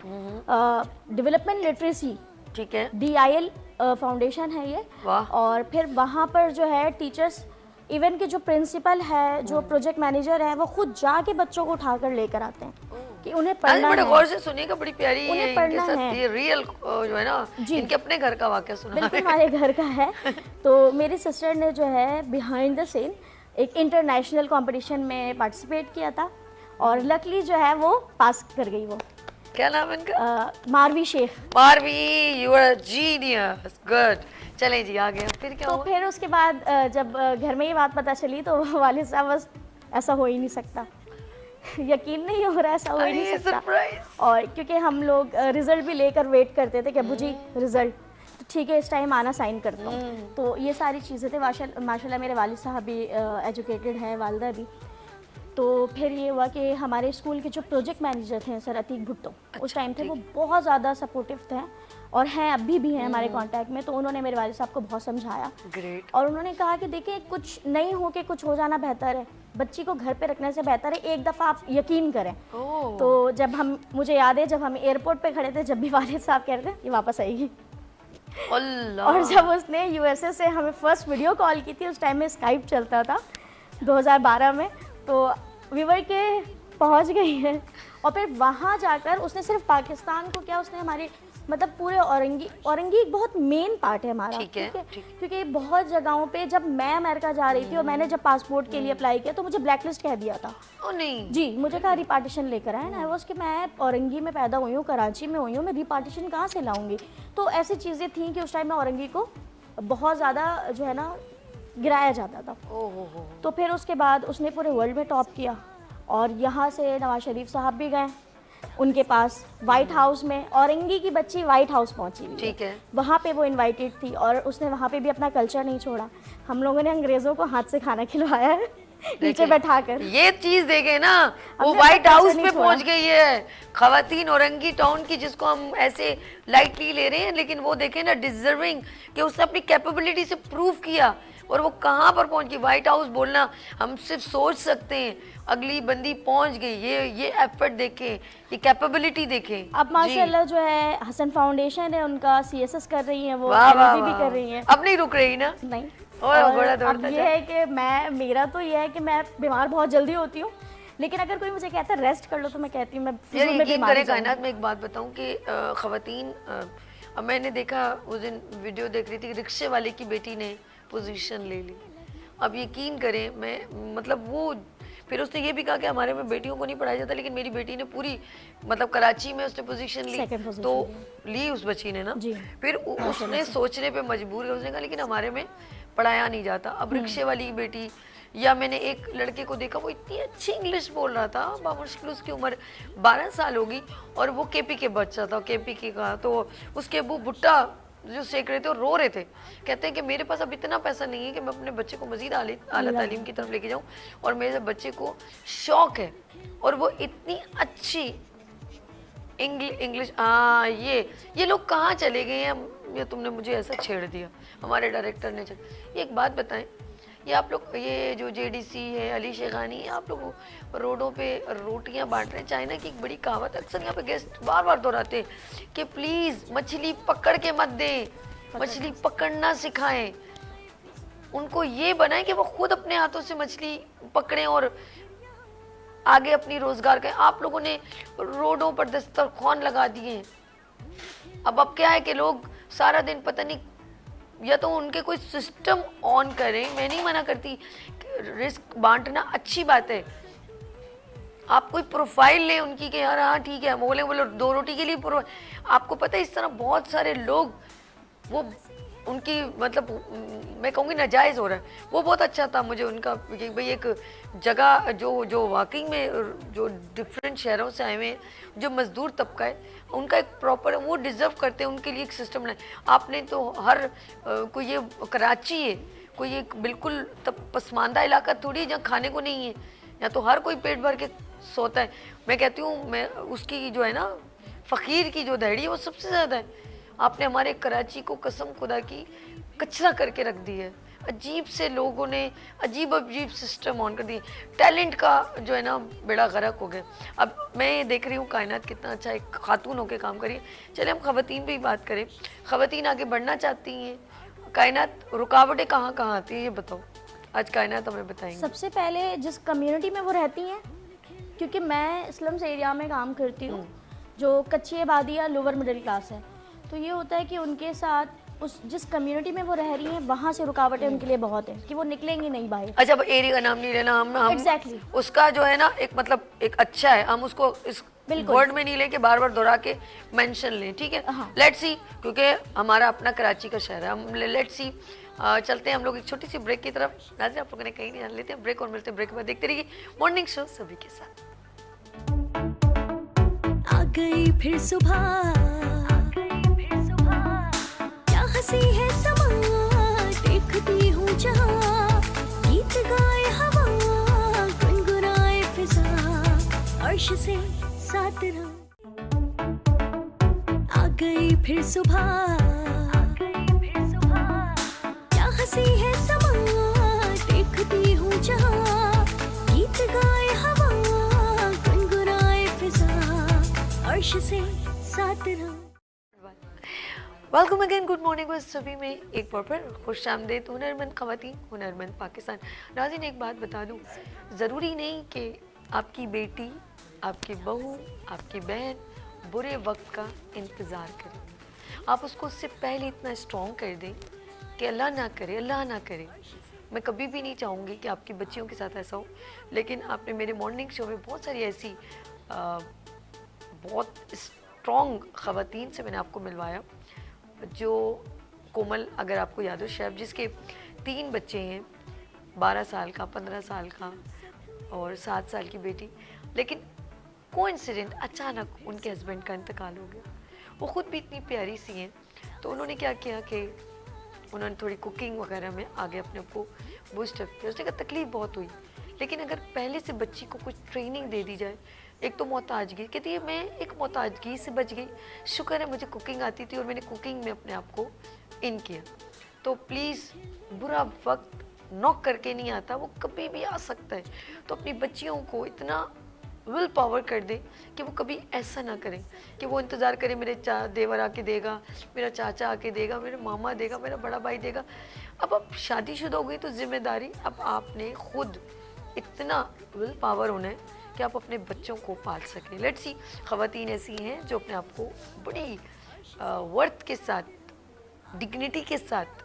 डेवलपमेंट लिटरेसी, ठीक है, DIL फाउंडेशन है ये। वाह। और फिर वहाँ पर जो है टीचर्स, इवन के जो प्रिंसिपल है, जो प्रोजेक्ट मैनेजर है, वो खुद जाके बच्चों को उठाकर लेकर आते हैं कि उन्हें पढ़ना बड़े है। गौर से सुनिएगा, बड़ी प्यारी उन्हें है पढ़ना इनके साथ है। ये रियल जो है ना, इनके अपने घर का वाकया सुना बिल्कुल है। हमारे घर का है। तो मेरी सिस्टर ने जो है बिहाइंड द सीन एक इंटरनेशनल कंपटीशन में पार्टिसिपेट किया था और लकली जो है वो पास कर गई। वो क्या नाम है इनका? मारवी शेख। मारवी, यू आर जीनियस, गुड। चलें जी आगे, फिर क्या तो हुआ? फिर उसके बाद जब घर में ये बात पता चली तो वालिद साहब बस ऐसा हो ही नहीं सकता, यकीन नहीं हो रहा, ऐसा हो ही नहीं सकता। सरप्राइज। और क्योंकि हम लोग रिजल्ट भी लेकर वेट करते थे कि अबू जी रिजल्ट, तो ठीक है इस टाइम आना, साइन करता हूँ। तो ये सारी चीज़ें थे। माशाल्लाह मेरे वालिद साहब भी एजुकेटेड हैं, वालिदा भी। तो फिर ये हुआ कि हमारे स्कूल के जो प्रोजेक्ट मैनेजर थे सर अतीक भुट्टो, उस टाइम थे, वो बहुत ज़्यादा सपोर्टिव थे और हैं अभी भी हैं हमारे कांटेक्ट में। तो उन्होंने मेरे वालिद साहब को बहुत समझाया ग्रेट। और उन्होंने कहा कि देखिए कुछ नहीं हो के कुछ हो जाना बेहतर है, बच्ची को घर पे रखने से बेहतर है एक दफ़ा आप यकीन करें। तो जब मुझे याद है जब हम एयरपोर्ट पे खड़े थे, जब भी वालिद साहब कह रहे थे ये वापस आएगी, और जब उसने USA से हमें फर्स्ट वीडियो कॉल की थी, उस टाइम में स्काइप चलता था 2012 में, तो विवर के पहुंच गई है। और फिर वहाँ जाकर उसने सिर्फ पाकिस्तान को क्या, उसने हमारे मतलब पूरे औरंगी एक बहुत मेन पार्ट है हमारा, ठीक है, क्योंकि बहुत जगहों पे जब मैं अमेरिका जा रही थी और मैंने जब पासपोर्ट के लिए अप्लाई किया तो मुझे ब्लैक लिस्ट कह दिया था। ओ नहीं जी, मुझे कहा रिपार्टीशन लेकर आए ना, वो कि मैं औरंगी में पैदा हुई हूँ, कराची में हुई हूँ, मैं रिपार्टीशन कहाँ से लाऊंगी। तो ऐसी चीज़ें थी कि उस टाइम में औरंगी को बहुत ज़्यादा जो है ना गिराया जाता था। तो फिर उसके बाद उसने पूरे वर्ल्ड में टॉप किया और यहाँ से नवाज शरीफ साहब भी गए उनके पास वाइट हाउस में। औरंगी की बच्ची वाइट हाउस पहुंची हुई, ठीक है, वहाँ पे वो इनवाइटेड थी और उसने वहाँ पे भी अपना कल्चर नहीं छोड़ा। हम लोगों ने अंग्रेज़ों को हाथ से खाना खिलवाया है नीचे बैठाकर। ये चीज देखे ना, वो हमने व्हाइट अपना हाउस कल्चर पे नहीं पहुंच छोड़ा। गई है खवातीन औरंगी टाउन की, जिसको हम ऐसे लाइटली ले रहे हैं, लेकिन वो देखे ना डिजर्विंग कि उसने अपनी कैपेबिलिटी से प्रूव किया और वो कहाँ पर पहुंच गई। व्हाइट हाउस बोलना हम सिर्फ सोच सकते हैं, अगली बंदी पहुंच गई। ये एफर्ट देखें, ये कैपेबिलिटी देखें। अब माशाल्लाह जो है हसन फाउंडेशन है उनका, CSS कर रही हैं वो, वाह वाह NLP भी वाह। कर रही हैं। अब नहीं रुक रही ना? नहीं। और और बड़ा अब दौड़ता ये है कि मेरा तो ये है कि मैं बीमार बहुत जल्दी होती हूँ, लेकिन अगर कोई मुझे कहता है रेस्ट कर लो तो मैं कहती हूँ मैं यार फिजूल में यकीन बीमार करें हो जाऊंगी। कायनात में एक बात बताऊं कि खवातीन, अब मैंने देखा उस दिन वीडियो देख रही थी, रिक्शे वाले की बेटी ने पोजीशन ले ली। अब यकीन करें मैं मतलब वो, फिर उसने ये भी कहा कि हमारे में बेटियों को नहीं पढ़ाया जाता, लेकिन मेरी बेटी ने पूरी मतलब कराची में उसने पोजीशन ली, Second position तो ली उस बच्ची ने ना। जी। फिर उसने सोचने पे मजबूर है, उसने कहा लेकिन हमारे में पढ़ाया नहीं जाता। अब रिक्शे वाली की बेटी, या मैंने एक लड़के को देखा वो इतनी अच्छी इंग्लिश बोल रहा था, बामुश्किल उसकी उम्र 12 साल होगी और वो KP के बच्चा था, KP के का। तो उसके अबू भुट्टा जो सेक रहे थे और रो रहे थे, कहते हैं कि मेरे पास अब इतना पैसा नहीं है कि मैं अपने बच्चे को मजीद आला तालीम की तरफ लेके जाऊं, और मेरे बच्चे को शौक है और वो इतनी अच्छी इंग्लिश। हाँ, ये लोग कहाँ चले गए हैं? ये तुमने मुझे ऐसा छेड़ दिया, हमारे डायरेक्टर ने। ये एक बात बताएं, ये आप लोग ये जो JDC है, अली शेखानी, आप लोग रोडों पे रोटियां बांट रहे हैं। चाइना की एक बड़ी कहावत अक्सर यहाँ पे गेस्ट बार बार दोहराते हैं कि प्लीज़ मछली पकड़ के मत दें, मछली पकड़ना सिखाएं। उनको ये बनाएं कि वो खुद अपने हाथों से मछली पकड़ें और आगे अपनी रोजगार करें। आप लोगों ने रोडों पर दस्तरखान लगा दिए हैं। अब क्या है कि लोग सारा दिन पता नहीं, या तो उनके कोई सिस्टम ऑन करें। मैं नहीं मना करती, रिस्क बांटना अच्छी बात है। आप कोई प्रोफाइल लें उनकी कि यार हाँ ठीक है, बोले 2 रोटी के लिए आपको पता है इस तरह बहुत सारे लोग वो उनकी मतलब मैं कहूँगी नाजायज़ हो रहा है। वो बहुत अच्छा था मुझे उनका कि भाई एक जगह जो वाकई में जो डिफरेंट शहरों से आए हुए हैं, जो मज़दूर तबका है, उनका एक प्रॉपर वो डिज़र्व करते हैं, उनके लिए एक सिस्टम बनाए। आपने तो हर कोई ये कराची है, कोई एक बिल्कुल पसमानदा इलाका थोड़ी जहाँ खाने को नहीं है, या तो हर कोई पेट भर के सोता है। मैं कहती हूँ मैं उसकी जो है ना फ़कीर की जो दहड़ी है वो सबसे ज़्यादा है। आपने हमारे कराची को कसम खुदा की कचरा करके रख दी है। अजीब से लोगों ने अजीब अजीब सिस्टम ऑन कर दिए, टैलेंट का जो है ना बेड़ा गर्क हो गया। अब मैं ये देख रही हूँ कायनात कितना अच्छा एक खातून होकर काम करिए। चले हम ख़वातीन पे ही बात करें, ख़वातीन आगे बढ़ना चाहती हैं, कायनात रुकावटें कहाँ कहाँ आती हैं ये बताओ, आज कायनात हमें बताएंगे। सबसे पहले जिस कम्युनिटी में वो रहती हैं, क्योंकि मैं स्लम्स एरिया में काम करती हूँ जो कच्ची आबादी या लोअर मिडिल क्लास है, तो ये होता है कि उनके साथ उस जिस कम्युनिटी में वो रह रही हैं वहाँ से रुकावटें उनके लिए बहुत है कि वो निकलेंगी नहीं बाहर। अच्छा, अब एरिया का नाम नहीं लेना, हम Exactly. उसका जो है ना एक मतलब एक अच्छा है, हम उसको इस वर्ड में नहीं लेके बार बार दोहरा के मेंशन लें, ठीक है। लेट्स सी, क्योंकि हमारा अपना कराची का शहर है, हम लेट्स सी चलते हैं हम लोग एक छोटी सी ब्रेक की तरफ। नाज़रीन आप लोगों ने कहीं नहीं जान, लेते हैं ब्रेक और मिलते हैं ब्रेक में। देखते रहिए मॉर्निंग शो सभी के साथ। आ गई फिर सुबह, क्या हंसी है समा, देखती हूँ जहाँ, गीत गाए हवा, गुनगुनाए फिजा, अर्श से साथ रहा। आ गई फिर सुबह, क्या हंसी है समा, देखती हूँ जहाँ, गीत गाए हवा, गुनगुनाए फिजा, अर्श से साथ रहा। वेलकम अगेन, गुड मॉर्निंग बस सभी में एक बार फिर खुश आमदेद हुनरमंद ख़वातीन, हुनरमंद पाकिस्तान। नाज़रीन एक बात बता दूं, ज़रूरी नहीं कि आपकी बेटी, आपकी बहू, आपकी बहन बुरे वक्त का इंतज़ार करे, आप उसको उससे पहले इतना स्ट्रॉन्ग कर दें कि अल्लाह ना करे, अल्लाह ना करे। मैं कभी भी नहीं चाहूँगी कि आपकी बच्चियों के साथ ऐसा हो, लेकिन आपने मेरे मॉर्निंग शो में बहुत सारी ऐसी बहुत स्ट्रॉन्ग ख़वातीन से मैंने आपको मिलवाया, जो कोमल, अगर आपको याद हो, शेफ जिसके 3 बच्चे हैं, 12 साल का, 15 साल का और 7 साल की बेटी, लेकिन कोइंसिडेंट अचानक उनके हस्बैंड का इंतकाल हो गया। वो ख़ुद भी इतनी प्यारी सी हैं, तो उन्होंने क्या किया कि उन्होंने थोड़ी कुकिंग वगैरह में आगे अपने आप को बूस्टअप किया। उसने कहा तकलीफ़ बहुत हुई, लेकिन अगर पहले से बच्ची को कुछ ट्रेनिंग दे दी जाए, एक तो मोहताजगी, कहती है मैं एक मोहताजगी से बच गई, शुक्र है मुझे कुकिंग आती थी और मैंने कुकिंग में अपने आप को इन किया। तो प्लीज़, बुरा वक्त नॉक करके नहीं आता, वो कभी भी आ सकता है। तो अपनी बच्चियों को इतना विल पावर कर दें कि वो कभी ऐसा ना करें कि वो इंतज़ार करें मेरे देवर आके देगा, मेरा चाचा आके देगा, मेरा मामा देगा, मेरा बड़ा भाई देगा। अब शादीशुदा हो गई तो जिम्मेदारी अब आपने खुद इतना विल पावर होना है कि आप अपने बच्चों को पाल सकें। लेट्स सी, ख़वातीन ऐसी हैं जो अपने आप को बड़ी वर्थ के साथ, डिग्निटी के साथ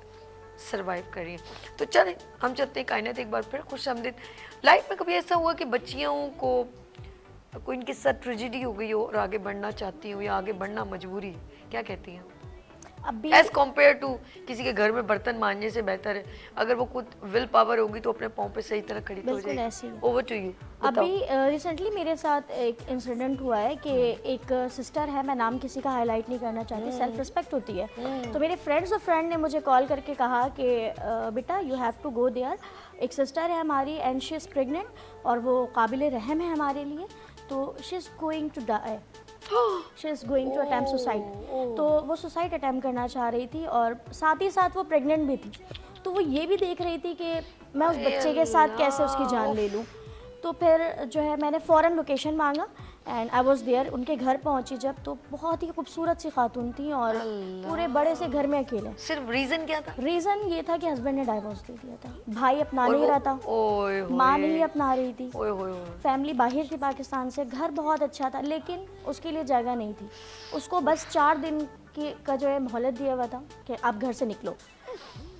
सरवाइव कर रही हैं। तो चलें हम चलते हैं कायनात एक बार फिर खुश आमदीद। लाइफ में कभी ऐसा हुआ कि बच्चियों को कोई इनके साथ ट्रेजेडी हो गई हो और आगे बढ़ना चाहती हो या आगे बढ़ना मजबूरी है, क्या कहती हैं अभी एज कम्पेयर टू किसी के घर में बर्तन मांजने से बेहतर है अगर वो खुद विल पावर होगी तो अपने पाँव पे सही तरह खड़ी तो हो बिल्कुल ऐसे जाएगी। ही। Over to you. अभी रिसेंटली मेरे साथ एक इंसिडेंट हुआ है कि एक सिस्टर है, मैं नाम किसी का हाईलाइट नहीं करना चाहती, सेल्फ रिस्पेक्ट होती है, तो मेरे फ्रेंड्स और फ्रेंड ने मुझे कॉल करके कहा कि बेटा you have to go there, एक सिस्टर है हमारी एंड शी इज़ प्रेग्नेंट और वो काबिल रहम है हमारे लिए, तो she is going to die, she is going to attempt suicide. तो वो सुसाइड अटैम्प्ट करना चाह रही थी और साथ ही साथ वो प्रेग्नेंट भी थी, तो वो ये भी देख रही थी कि मैं उस बच्चे के साथ कैसे उसकी जान ले लूँ। तो फिर जो है मैंने फ़ौरन लोकेशन मांगा एंड आई वॉज देयर। उनके घर पहुंची जब, तो बहुत ही खूबसूरत सी खातून थी और पूरे बड़े से घर में अकेले। सिर्फ रीज़न क्या था? रीज़न ये था कि हस्बैंड ने डाइवोर्स दे दिया था, भाई अपना नहीं रहा था, माँ नहीं अपना रही थी, फैमिली बाहर थी पाकिस्तान से, घर बहुत अच्छा था लेकिन उसके लिए जगह नहीं थी। उसको बस 4 दिन की का जो है मोहलत दिया हुआ था कि आप घर से निकलो।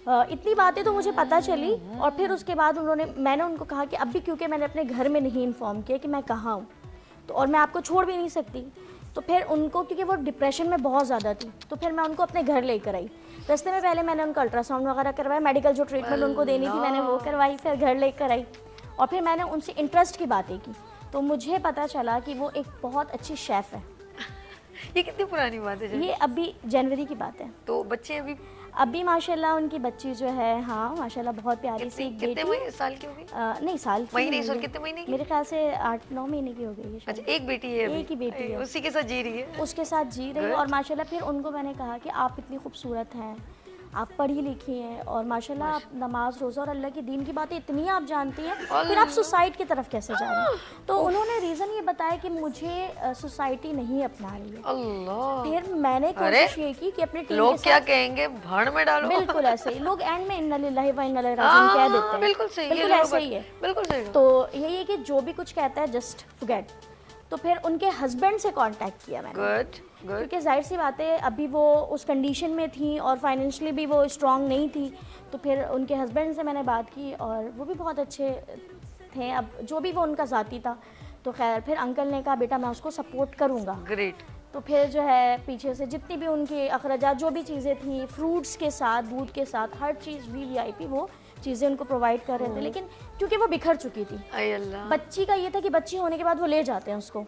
इतनी बातें तो मुझे पता चली और फिर उसके बाद मैंने उनको कहा कि अब भी, क्योंकि मैंने अपने घर में नहीं इन्फॉर्म किया कि मैं कहाँ हूँ, तो और मैं आपको छोड़ भी नहीं सकती, तो फिर उनको, क्योंकि वो डिप्रेशन में बहुत ज़्यादा थी, तो फिर मैं उनको अपने घर लेकर आई। रास्ते में पहले मैंने उनका अल्ट्रासाउंड वगैरह करवाया, मेडिकल जो ट्रीटमेंट उनको देनी थी मैंने वो करवाई, फिर घर लेकर आई और फिर मैंने उनसे इंटरेस्ट की बातें की, तो मुझे पता चला कि वो एक बहुत अच्छी शेफ़ है। ये कितनी पुरानी बात है? ये अभी जनवरी की बात है। तो बच्चे अभी माशाल्लाह उनकी बच्ची जो है, हाँ माशाल्लाह बहुत प्यारी सी एक बेटी। कितने साल की होगी? नहीं साल की महीने, सॉरी कितने महीने की? मेरे ख्याल से 8-9 महीने की हो गई है। अच्छा, एक बेटी है? एक ही बेटी है, उसी के साथ जी रही है? उसके साथ जी रही है और माशाल्लाह फिर उनको मैंने कहा कि आप इतनी खूबसूरत हैं आप पढ़ी लिखी हैं और माशाल्लाह आप नमाज रोज़ा और अल्लाह की दीन की बातें इतनी आप जानती हैं, फिर आप सुसाइड की तरफ कैसे जा रही हैं? तो उन्होंने रीज़न ये बताया कि मुझे सोसाइटी नहीं अपना रही है। अल्लाह, फिर मैंने कोशिश ये की कि अपने टीम लोग के क्या साथ, कहेंगे भाड़ में डालो। बिल्कुल ऐसे ही लोग एंड में इन्ना लिल्लाहि व इन्ना इलैहि राजिऊन कह देते हैं, बिल्कुल सही, बिल्कुल ये ऐसे ही है। बिल्कुल सही। तो यही है कि जो भी कुछ कहता है जस्ट फॉरगेट। तो फिर उनके हस्बैंड से कांटेक्ट किया मैंने, गुड गुड। क्योंकि जाहिर सी बात है अभी वो उस कंडीशन में थी और फाइनेंशियली भी वो स्ट्रांग नहीं थी। तो फिर उनके हस्बैंड से मैंने बात की और वो भी बहुत अच्छे थे, अब जो भी वो उनका ज़ाती था। तो खैर फिर अंकल ने कहा बेटा मैं उसको सपोर्ट करूँगा। ग्रेट। तो फिर जो है पीछे से जितनी भी उनके अखराजात जो भी चीज़ें थी, फ्रूट्स के साथ, दूध के साथ, हर चीज़ वीवीआईपी वो चीज़ें उनको प्रोवाइड कर रहे थे। लेकिन क्योंकि वो बिखर चुकी थी, ay अल्लाह। बच्ची का ये था कि बच्ची होने के बाद वो ले जाते हैं उसको,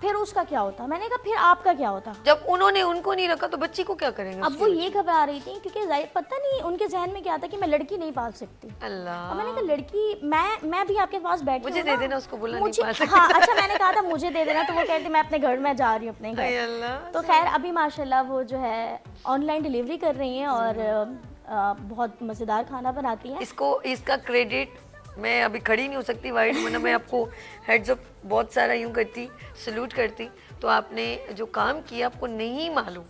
फिर उसका क्या होता? मैंने कहा फिर आपका क्या होता? जब उन्होंने उनको नहीं रखा तो बच्ची को क्या करेंगे? अब वो ये घबरा रही थी क्योंकि पता नहीं उनके जहन में क्या था कि मैं लड़की नहीं पाल सकती। अल्लाह। और मैंने कहा लड़की मैं भी आपके पास बैठी मुझे हूँ दे ना, देना, उसको बोला मुझे नहीं पाल सकती। हाँ अच्छा मैंने कहा था मुझे दे देना, तो वो कहती मैं अपने घर में जा रही हूँ अपने ay घर। अल्लाह। तो खैर अभी माशाल्लाह वो जो है ऑनलाइन डिलीवरी कर रही हैं और बहुत मज़ेदार खाना बनाती हैं। इसका क्रेडिट मैं अभी खड़ी नहीं हो सकती वाइड, वरना मैं आपको हेड्स अप बहुत सारा यूं करती, सल्यूट करती। तो आपने जो काम किया आपको नहीं मालूम,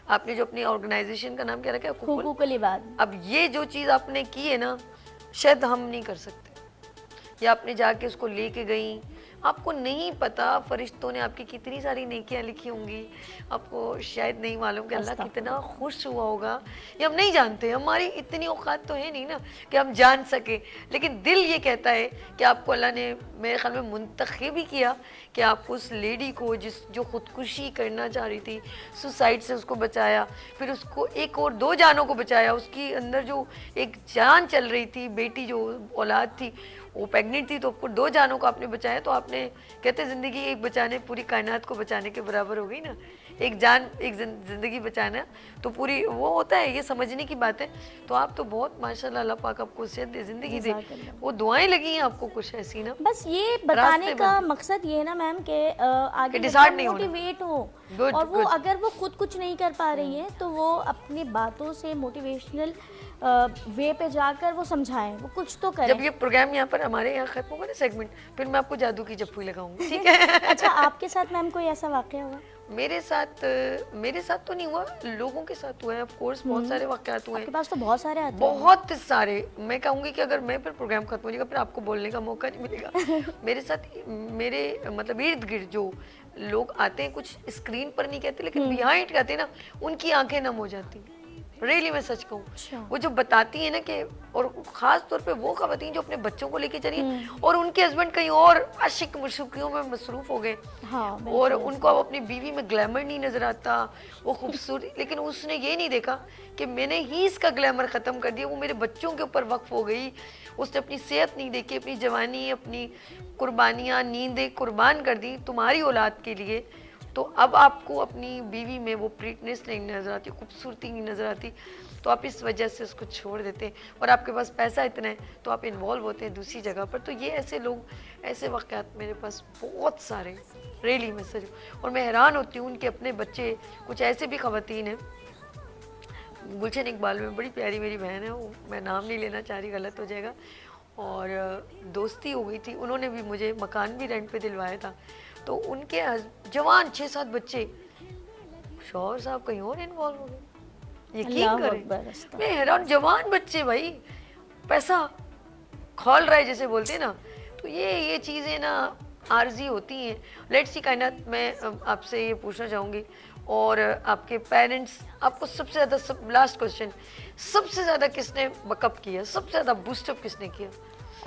आपने जो अपनी ऑर्गेनाइजेशन का नाम क्या रखा है, हुकूक लिबाद। अब ये जो चीज़ आपने की है ना, शायद हम नहीं कर सकते। या आपने जाके उसको लेके गई, आपको नहीं पता फरिश्तों ने आपकी कितनी सारी नेकियां लिखी होंगी, आपको शायद नहीं मालूम कि अल्लाह कितना खुश हुआ होगा। ये हम नहीं जानते, हमारी इतनी औकात तो है नहीं ना कि हम जान सके। लेकिन दिल ये कहता है कि आपको अल्लाह ने मेरे ख्याल में मुंतखब ही किया कि आप उस लेडी को जो ख़ुदकुशी करना चाह रही थी, सुसाइड से उसको बचाया, फिर उसको एक और 2 जानों को बचाया। उसकी अंदर जो एक जान चल रही थी, बेटी जो औलाद थी वो प्रेग्नेंट थी, तो आपको 2 जानों को आपने बचाया। तो आपने कहते ज़िंदगी एक बचाने पूरी कायनात को बचाने के बराबर हो गई ना। एक जान, एक ज़िंदगी बचाना तो पूरी वो होता है, ये समझने की बात है। तो आप तो बहुत माशाल्लाह, अल्लाह पाक आपको सेहत दे, ज़िंदगी दे, वो दुआएं लगी हैं आपको कुछ ऐसी ना। बस ये बताने का मकसद ये है ना मैम कि आगे डिसाइड नहीं मोटिवेट हो। और वो अगर वो खुद कुछ नहीं कर पा रही है तो वो अपनी बातों से मोटिवेशनल वे पे जाकर वो समझाएं, वो कुछ तो करें। जब ये प्रोग्राम यहाँ पर हमारे यहाँ खत्म होगा ना सेगमेंट, फिर मैं आपको जादू की जप्पी लगाऊंगी, ठीक है? अच्छा आपके साथ मैम कोई ऐसा वाकया हुआ? मेरे साथ तो नहीं हुआ, लोगों के साथ हुआ है। ऑफ कोर्स बहुत सारे वाकयात हुए हैं। आपके पास तो बहुत सारे आते हैं। बहुत सारे। मैं कहूँगी कि अगर मैं फिर प्रोग्राम खत्म हो जाएगा फिर आपको बोलने का मौका नहीं मिलेगा। मेरे साथ मेरे मतलब इर्द गिर्द जो लोग आते हैं, कुछ स्क्रीन पर नहीं कहते लेकिन बिहाइंड कहते हैं ना, उनकी आंखें नम हो जाती। रियली मैं सच कहूँ, वो जो बताती है ना कि, और ख़ास तौर पे वो ख़वातीन जो अपने बच्चों को लेके चली और उनके हस्बैंड कहीं और आशिक मशूकियों में मसरूफ़ हो गए। हाँ, और उनको अब अपनी बीवी में ग्लैमर नहीं नज़र आता, वो खूबसूरती, लेकिन उसने ये नहीं देखा कि मैंने ही इसका ग्लैमर ख़त्म कर दिया। वो मेरे बच्चों के ऊपर वक्फ हो गई, उसने अपनी सेहत नहीं देखी, अपनी जवानी, अपनी कुर्बानियाँ, नींदें कुर्बान कर दी तुम्हारी औलाद के लिए। तो अब आपको अपनी बीवी में वो प्रीटनेस नहीं नज़र आती, खूबसूरती नहीं नज़र आती, तो आप इस वजह से उसको छोड़ देते हैं। और आपके पास पैसा इतना है तो आप इन्वॉल्व होते हैं दूसरी जगह पर। तो ये ऐसे लोग, ऐसे वाक़यात मेरे पास बहुत सारे, रियली मैं सच। और मैं हैरान होती हूँ, उनके अपने बच्चे, कुछ ऐसे भी ख़वातीन हैं, गुलशन इकबाल में बड़ी प्यारी मेरी बहन है, वो मैं नाम नहीं लेना चाह रही, गलत हो जाएगा, और दोस्ती हो गई थी, उन्होंने भी मुझे मकान भी रेंट पे दिलवाया था। तो उनके जवान 6-7 बच्चे, शौहर साहब कहीं और इन्वॉल्व हो गए। यकीन करें, मैं हैरान, जवान बच्चे भाई, पैसा खोल रहा है जैसे बोलते हैं ना। तो ये चीज़ें ना आर्जी होती हैं। लेट्स सी कायनात, मैं आपसे ये पूछना चाहूँगी, और आपके पेरेंट्स आपको सबसे ज़्यादा, लास्ट क्वेश्चन, सबसे ज़्यादा किसने बकअप किया, सबसे ज़्यादा बूस्टअप किसने किया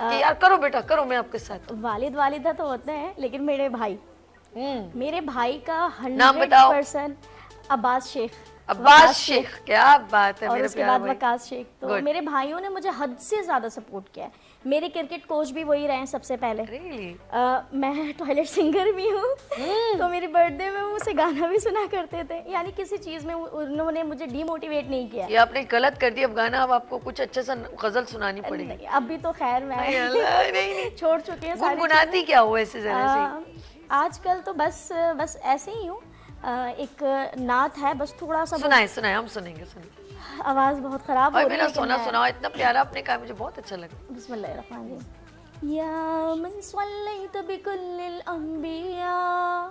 कि यार करो बेटा करो, मैं आपके साथ? वालिद वालिदा तो होते हैं, लेकिन मेरे भाई, मेरे भाई का 100% अब्बास शेख। अब्बास शेख, क्या बात है। और मेरे उसके बाद वकास शेख। तो मेरे भाइयों ने मुझे हद से ज़्यादा सपोर्ट किया है। मेरे क्रिकेट कोच भी वही रहे हैं सबसे पहले। मैं टॉयलेट सिंगर भी हूँ, तो मेरी बर्थडे में मुझसे गाना भी सुना करते थे। यानी किसी चीज़ में उन्होंने मुझे डीमोटिवेट नहीं किया। ये आपने गलत कर दिया, अब गाना अब आपको कुछ अच्छा सा गजल सुनानी पड़ेगी। अभी तो खैर मैं नहीं छोड़ चुकी हूँ। गुनगुनाती क्या हो ऐसे जरा से? आजकल तो बस ऐसे ही हूँ। एक नात है, बस थोड़ा सा सुनाए सुनाए, हम सुनेंगे सुनेंगे। आवाज़ बहुत ख़राब हो और रही है मेरा लेकिन सोना मैं- सुनाओ, इतना प्यारा आपने कहा, मुझे बहुत अच्छा लगा। बिस्मिल्लाहिर्रहमानिर्रहीम। या मन सल्लैत बिकुल्लिल अंबिया,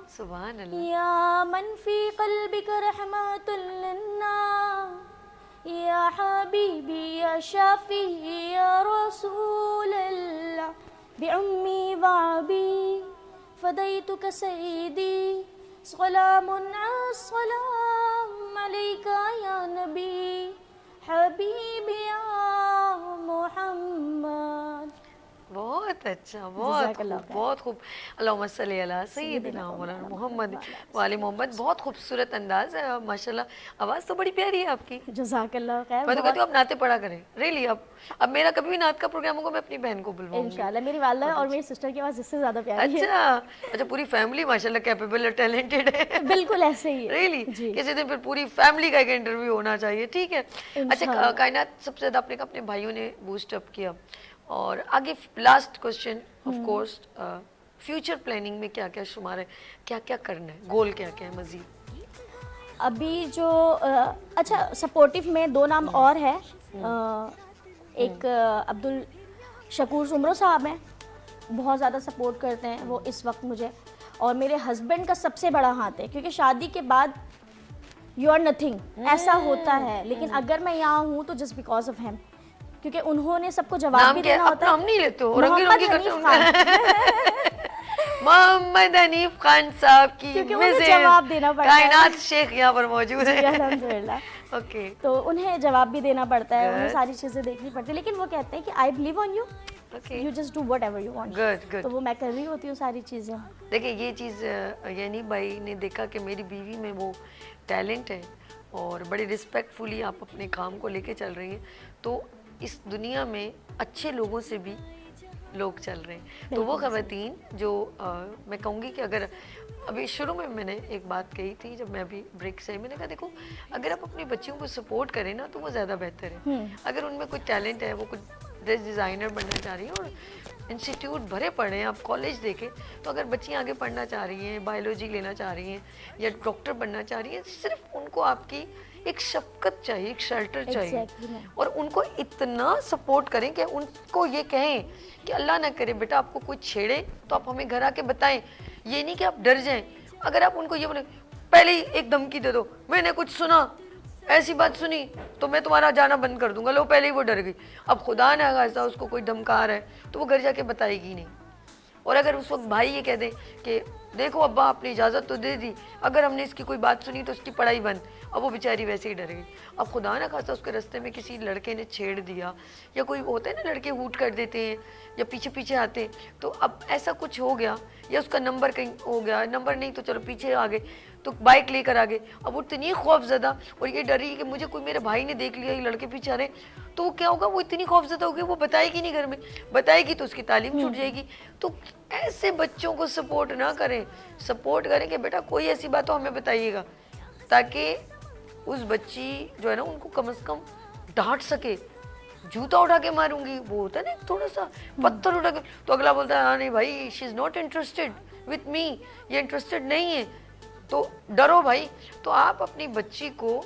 सुभान अल्लाह। या मन फी क़ल्बिका रहमतुल लिन्नास, या हबीबी या शाफी या रसूलल्लाह, बिउम्मी व अबी फदैतुका सय्यदी, सलामुन अस्सलाम अलैका या नबी हबीबी या मोहम्मद। बहुत अच्छा, बहुत जज़ाकल्लाह खूब, खैर। बहुत खूब। अल्लाहुम्मा सल्ली अला सय्यिदिना मौलाना मोहम्मद वाले मोहम्मद। बहुत खूबसूरत अंदाज है माशाल्लाह। आवाज़ तो बड़ी प्यारी है आपकी। जज़ाकल्लाह खैर। मैं तो कहती हूँ आप नाते पढ़ा करें रियली। अब मेरा कभी भी नात का प्रोग्राम होगा, मैं अपनी बहन को बुलवाऊंगी। इंशाल्लाह मेरी वालदा और मेरी सिस्टर की आवाज़ इससे ज़्यादा प्यारी है। अच्छा, पूरी फैमिली माशाल्लाह कैपेबल और टैलेंटेड है। बिल्कुल ऐसे ही है। रियली जी। किसी दिन फिर पूरी फैमिली का एक इंटरव्यू होना चाहिए, ठीक है। अच्छा इंशाल्लाह। कायनात, सबसे ज़्यादा आपने कहा अपने भाइयों ने बूस्ट अप किया, और आगे last question of course, future planning में क्या क्या शुमार है, क्या क्या करना है, गोल क्या क्या है मजीद? अभी जो अच्छा सपोर्टिव में दो नाम और है। एक अब्दुल शकूर सुमरो साहब हैं, बहुत ज़्यादा सपोर्ट करते हैं वो इस वक्त मुझे, और मेरे हस्बैंड का सबसे बड़ा हाथ है, क्योंकि शादी के बाद यू आर नथिंग ऐसा होता है, लेकिन अगर मैं यहाँ हूँ तो जस्ट बिकॉज ऑफ हिम, क्योंकि उन्होंने सबको जवाब नाम भी क्या देना है? होता अपना है। हम नहीं लेते हो, मोहम्मद रंगी करते हनीफ हैं। मोहम्मद हनीफ खान साहब की क्योंकि उन्हें मिसेज जवाब देना पड़ता है। कायनात शेख यहाँ पर मौजूद जी, है। अल्हम्दुलिल्लाह। ओके, तो उन्हें जवाब भी देना पड़ता है, उन्हें Good. सारी चीज़ें देखनी पड़ती है, लेकिन वो कहते हैं कि I believe on you, okay, you just do what ever you want. Good good. तो वो मैं कर रही होती हूँ सारी चीज़ें। देखिए ये चीज़ यानी भाई ने देखा कि मेरी बीवी में वो टैलेंट है, और बड़ी रिस्पेक्टफुली आप अपने काम को लेके चल रही हैं, तो इस दुनिया में अच्छे लोगों से भी लोग चल रहे हैं। तो वो ख़वातीन जो मैं कहूँगी कि अगर अभी शुरू में मैंने एक बात कही थी, जब मैं अभी ब्रेक से, मैंने कहा देखो अगर आप अपनी बच्चियों को सपोर्ट करें ना तो वो ज़्यादा बेहतर है। अगर उनमें कुछ टैलेंट है, वो कुछ ड्रेस डिज़ाइनर बनना चाह रही हैं और इंस्टीट्यूट भरे पड़े हैं, आप कॉलेज देखें, तो अगर बच्चियाँ आगे पढ़ना चाह रही हैं, बायोलॉजी लेना चाह रही हैं या डॉक्टर बनना चाह रही हैं, सिर्फ उनको आपकी एक शफकत चाहिए, एक शेल्टर चाहिए। Exactly. और उनको इतना सपोर्ट करें कि उनको ये कहें कि अल्लाह ना करे बेटा आपको कोई छेड़े तो आप हमें घर आके बताएं, ये नहीं कि आप डर जाएं। अगर आप उनको ये बोले पहले ही एक धमकी दे दो, मैंने कुछ सुना, ऐसी बात सुनी तो मैं तुम्हारा जाना बंद कर दूंगा, लो पहले ही वो डर गई। अब खुदा ने खास्ता उसको कोई धमका रहा है तो वो घर जाके बताएगी नहीं। और अगर उस वक्त भाई ये कह दे कि देखो अब्बा आपने इजाज़त तो दे दी, अगर हमने इसकी कोई बात सुनी तो उसकी पढ़ाई बंद, अब वो बेचारी वैसे ही डर गई। अब खुदा ना खास्ता उसके रास्ते में किसी लड़के ने छेड़ दिया, या कोई होता है ना लड़के हूट कर देते हैं या पीछे पीछे आते हैं, तो अब ऐसा कुछ हो गया, या उसका नंबर कहीं हो गया, नंबर नहीं तो चलो पीछे आ गए, तो बाइक लेकर आ गए। अब वो इतनी खौफजदा और ये डरी कि मुझे कोई मेरे भाई ने देख लिया, ये लड़के पीछे आ रहे, तो क्या होगा, वो इतनी खौफजदा होगी, वो बताएगी नहीं घर में, बताएगी तो उसकी तालीम छूट जाएगी। तो ऐसे बच्चों को सपोर्ट ना करें, सपोर्ट करें कि बेटा कोई ऐसी बात हो हमें बताइएगा, ताकि उस बच्ची जो है ना उनको कम से कम डांट सके। जूता उठा के मारूंगी, वो होता है ना थोड़ा सा पत्थर उठा के, तो अगला बोलता है हाँ नहीं भाई she is not interested with me, ये इंटरेस्टेड नहीं है, तो डरो भाई। तो आप अपनी बच्ची को,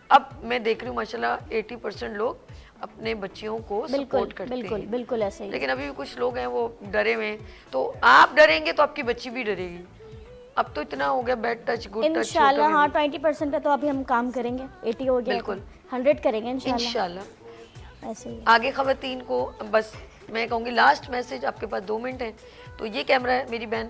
अब मैं देख रही हूँ माशाल्लाह 80% लोग अपने बच्चियों को सपोर्ट करते बिल्कुल हैं, बिल्कुल ऐसे ही। लेकिन अभी भी कुछ लोग हैं वो डरे हुए हैं। तो आप डरेंगे तो आपकी बच्ची भी डरेगी। अब तो इतना हो गया बैड टच गुड टच। इंशाल्लाह हाँ 20% पे तो अभी हम काम करेंगे, 80 हो गया, बिल्कुल। 100 करेंगे इंशाल्लाह। इंशाल्लाह। ऐसे ही आगे ख़वातीन को बस मैं कहूँगी लास्ट मैसेज, आपके पास 2 मिनट हैं, तो ये कैमरा है मेरी बहन,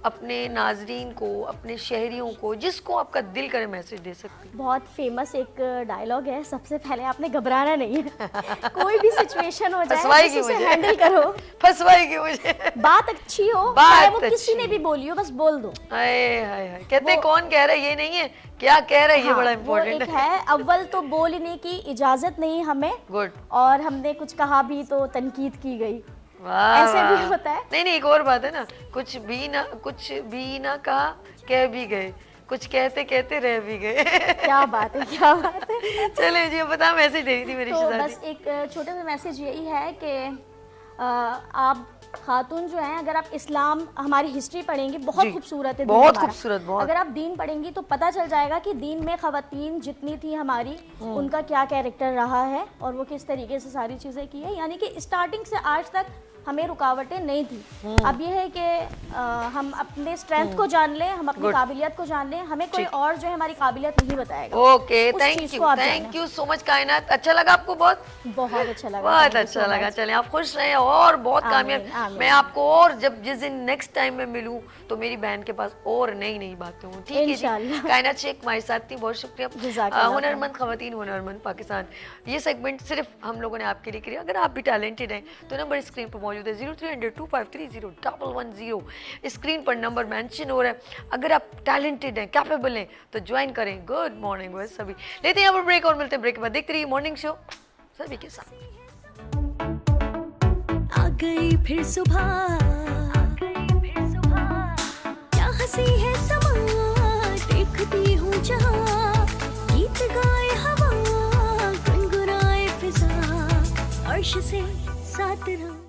अपने नाजरीन को, अपने शहरियों को, जिसको आपका दिल करे मैसेज दे सकती है। बहुत फेमस एक डायलॉग है, सबसे पहले आपने घबराना नहीं है। कोई भी सिचुएशन हो जाए फंसवाएगी बस उसे मुझे। हैंडल करो, फंसवाएगी मुझे। बात अच्छी हो बात चाहे वो अच्छी किसी ने भी बोली हो, बस बोल दो। हाय हाय हाय, कहते हैं कौन कह रहा है ये नहीं है, क्या कह रहा है ये हाँ, बड़ा वो इम्पोर्टेंट एक है। है, अव्वल तो बोलने की इजाजत नहीं हमें, गुड, और हमने कुछ कहा भी तो तनकीद की गई, वाह ऐसे भी वाह। होता है। नहीं नहीं, एक और बात है ना, कुछ भी ना कहा, कह भी गए, कुछ कहते कहते रह भी गए। क्या बात है, क्या बात है। चले जी, बता मैसेज दे रही थी मेरी तो शहजादी। बस एक छोटा सा मैसेज यही है कि आप खातून जो हैं, अगर आप इस्लाम हमारी हिस्ट्री पढ़ेंगी, बहुत जी, खूबसूरत है, बहुत दीन हमारा। खूबसूरत, बहुत। अगर आप दीन पढ़ेंगी तो पता चल जाएगा कि दीन में खवातीन जितनी थी हमारी, उनका क्या कैरेक्टर रहा है और वो किस तरीके से सारी चीज़ें की है। यानी कि स्टार्टिंग से आज तक हमें रुकावटें नहीं थी। अब ये है कि हम अपने स्ट्रेंथ को जान लें, हम अपनी काबिलियत को जान लें, हमें कोई और जो है हमारी काबिलियत नहीं बताएगा। Okay, thank you so much कायनात। अच्छा लगा आपको? बहुत अच्छा लगा, बहुत अच्छा लगा। चलें, आप खुश रहें और बहुत कामयाब। मैं आपको और जब जिस दिन नेक्स्ट टाइम मैं मिलूं तो मेरी बहन के पास और नई नई बातें हों। ठीक है जी। कायनात शेख हमारे साथ थी, बहुत शुक्रिया। हुनरमंद खवातीन, हुनरमंद पाकिस्तान, ये सेगमेंट सिर्फ हम लोगों ने आपके लिए किया। अगर आप भी टैलेंटेड हैं तो नंबर स्क्रीन पर मौजूद है 0300253010। स्क्रीन पर नंबर मेंशन हो रहा है। अगर आप टैलेंटेड हैं, कैपेबल हैं तो ज्वाइन करें। गुड मॉर्निंग विद सभी। लेते हैं यहाँ पर ब्रेक और मिलते हैं ब्रेक के बाद। देखते रहिए मॉर्निंग शो सभी के साथ। आ गई फिर सुबह, क्या हंसी है समा, देखती हूँ जहाँ, गीत गाए हवा, गुनगुनाए फिजा, अर्श से सात रंग।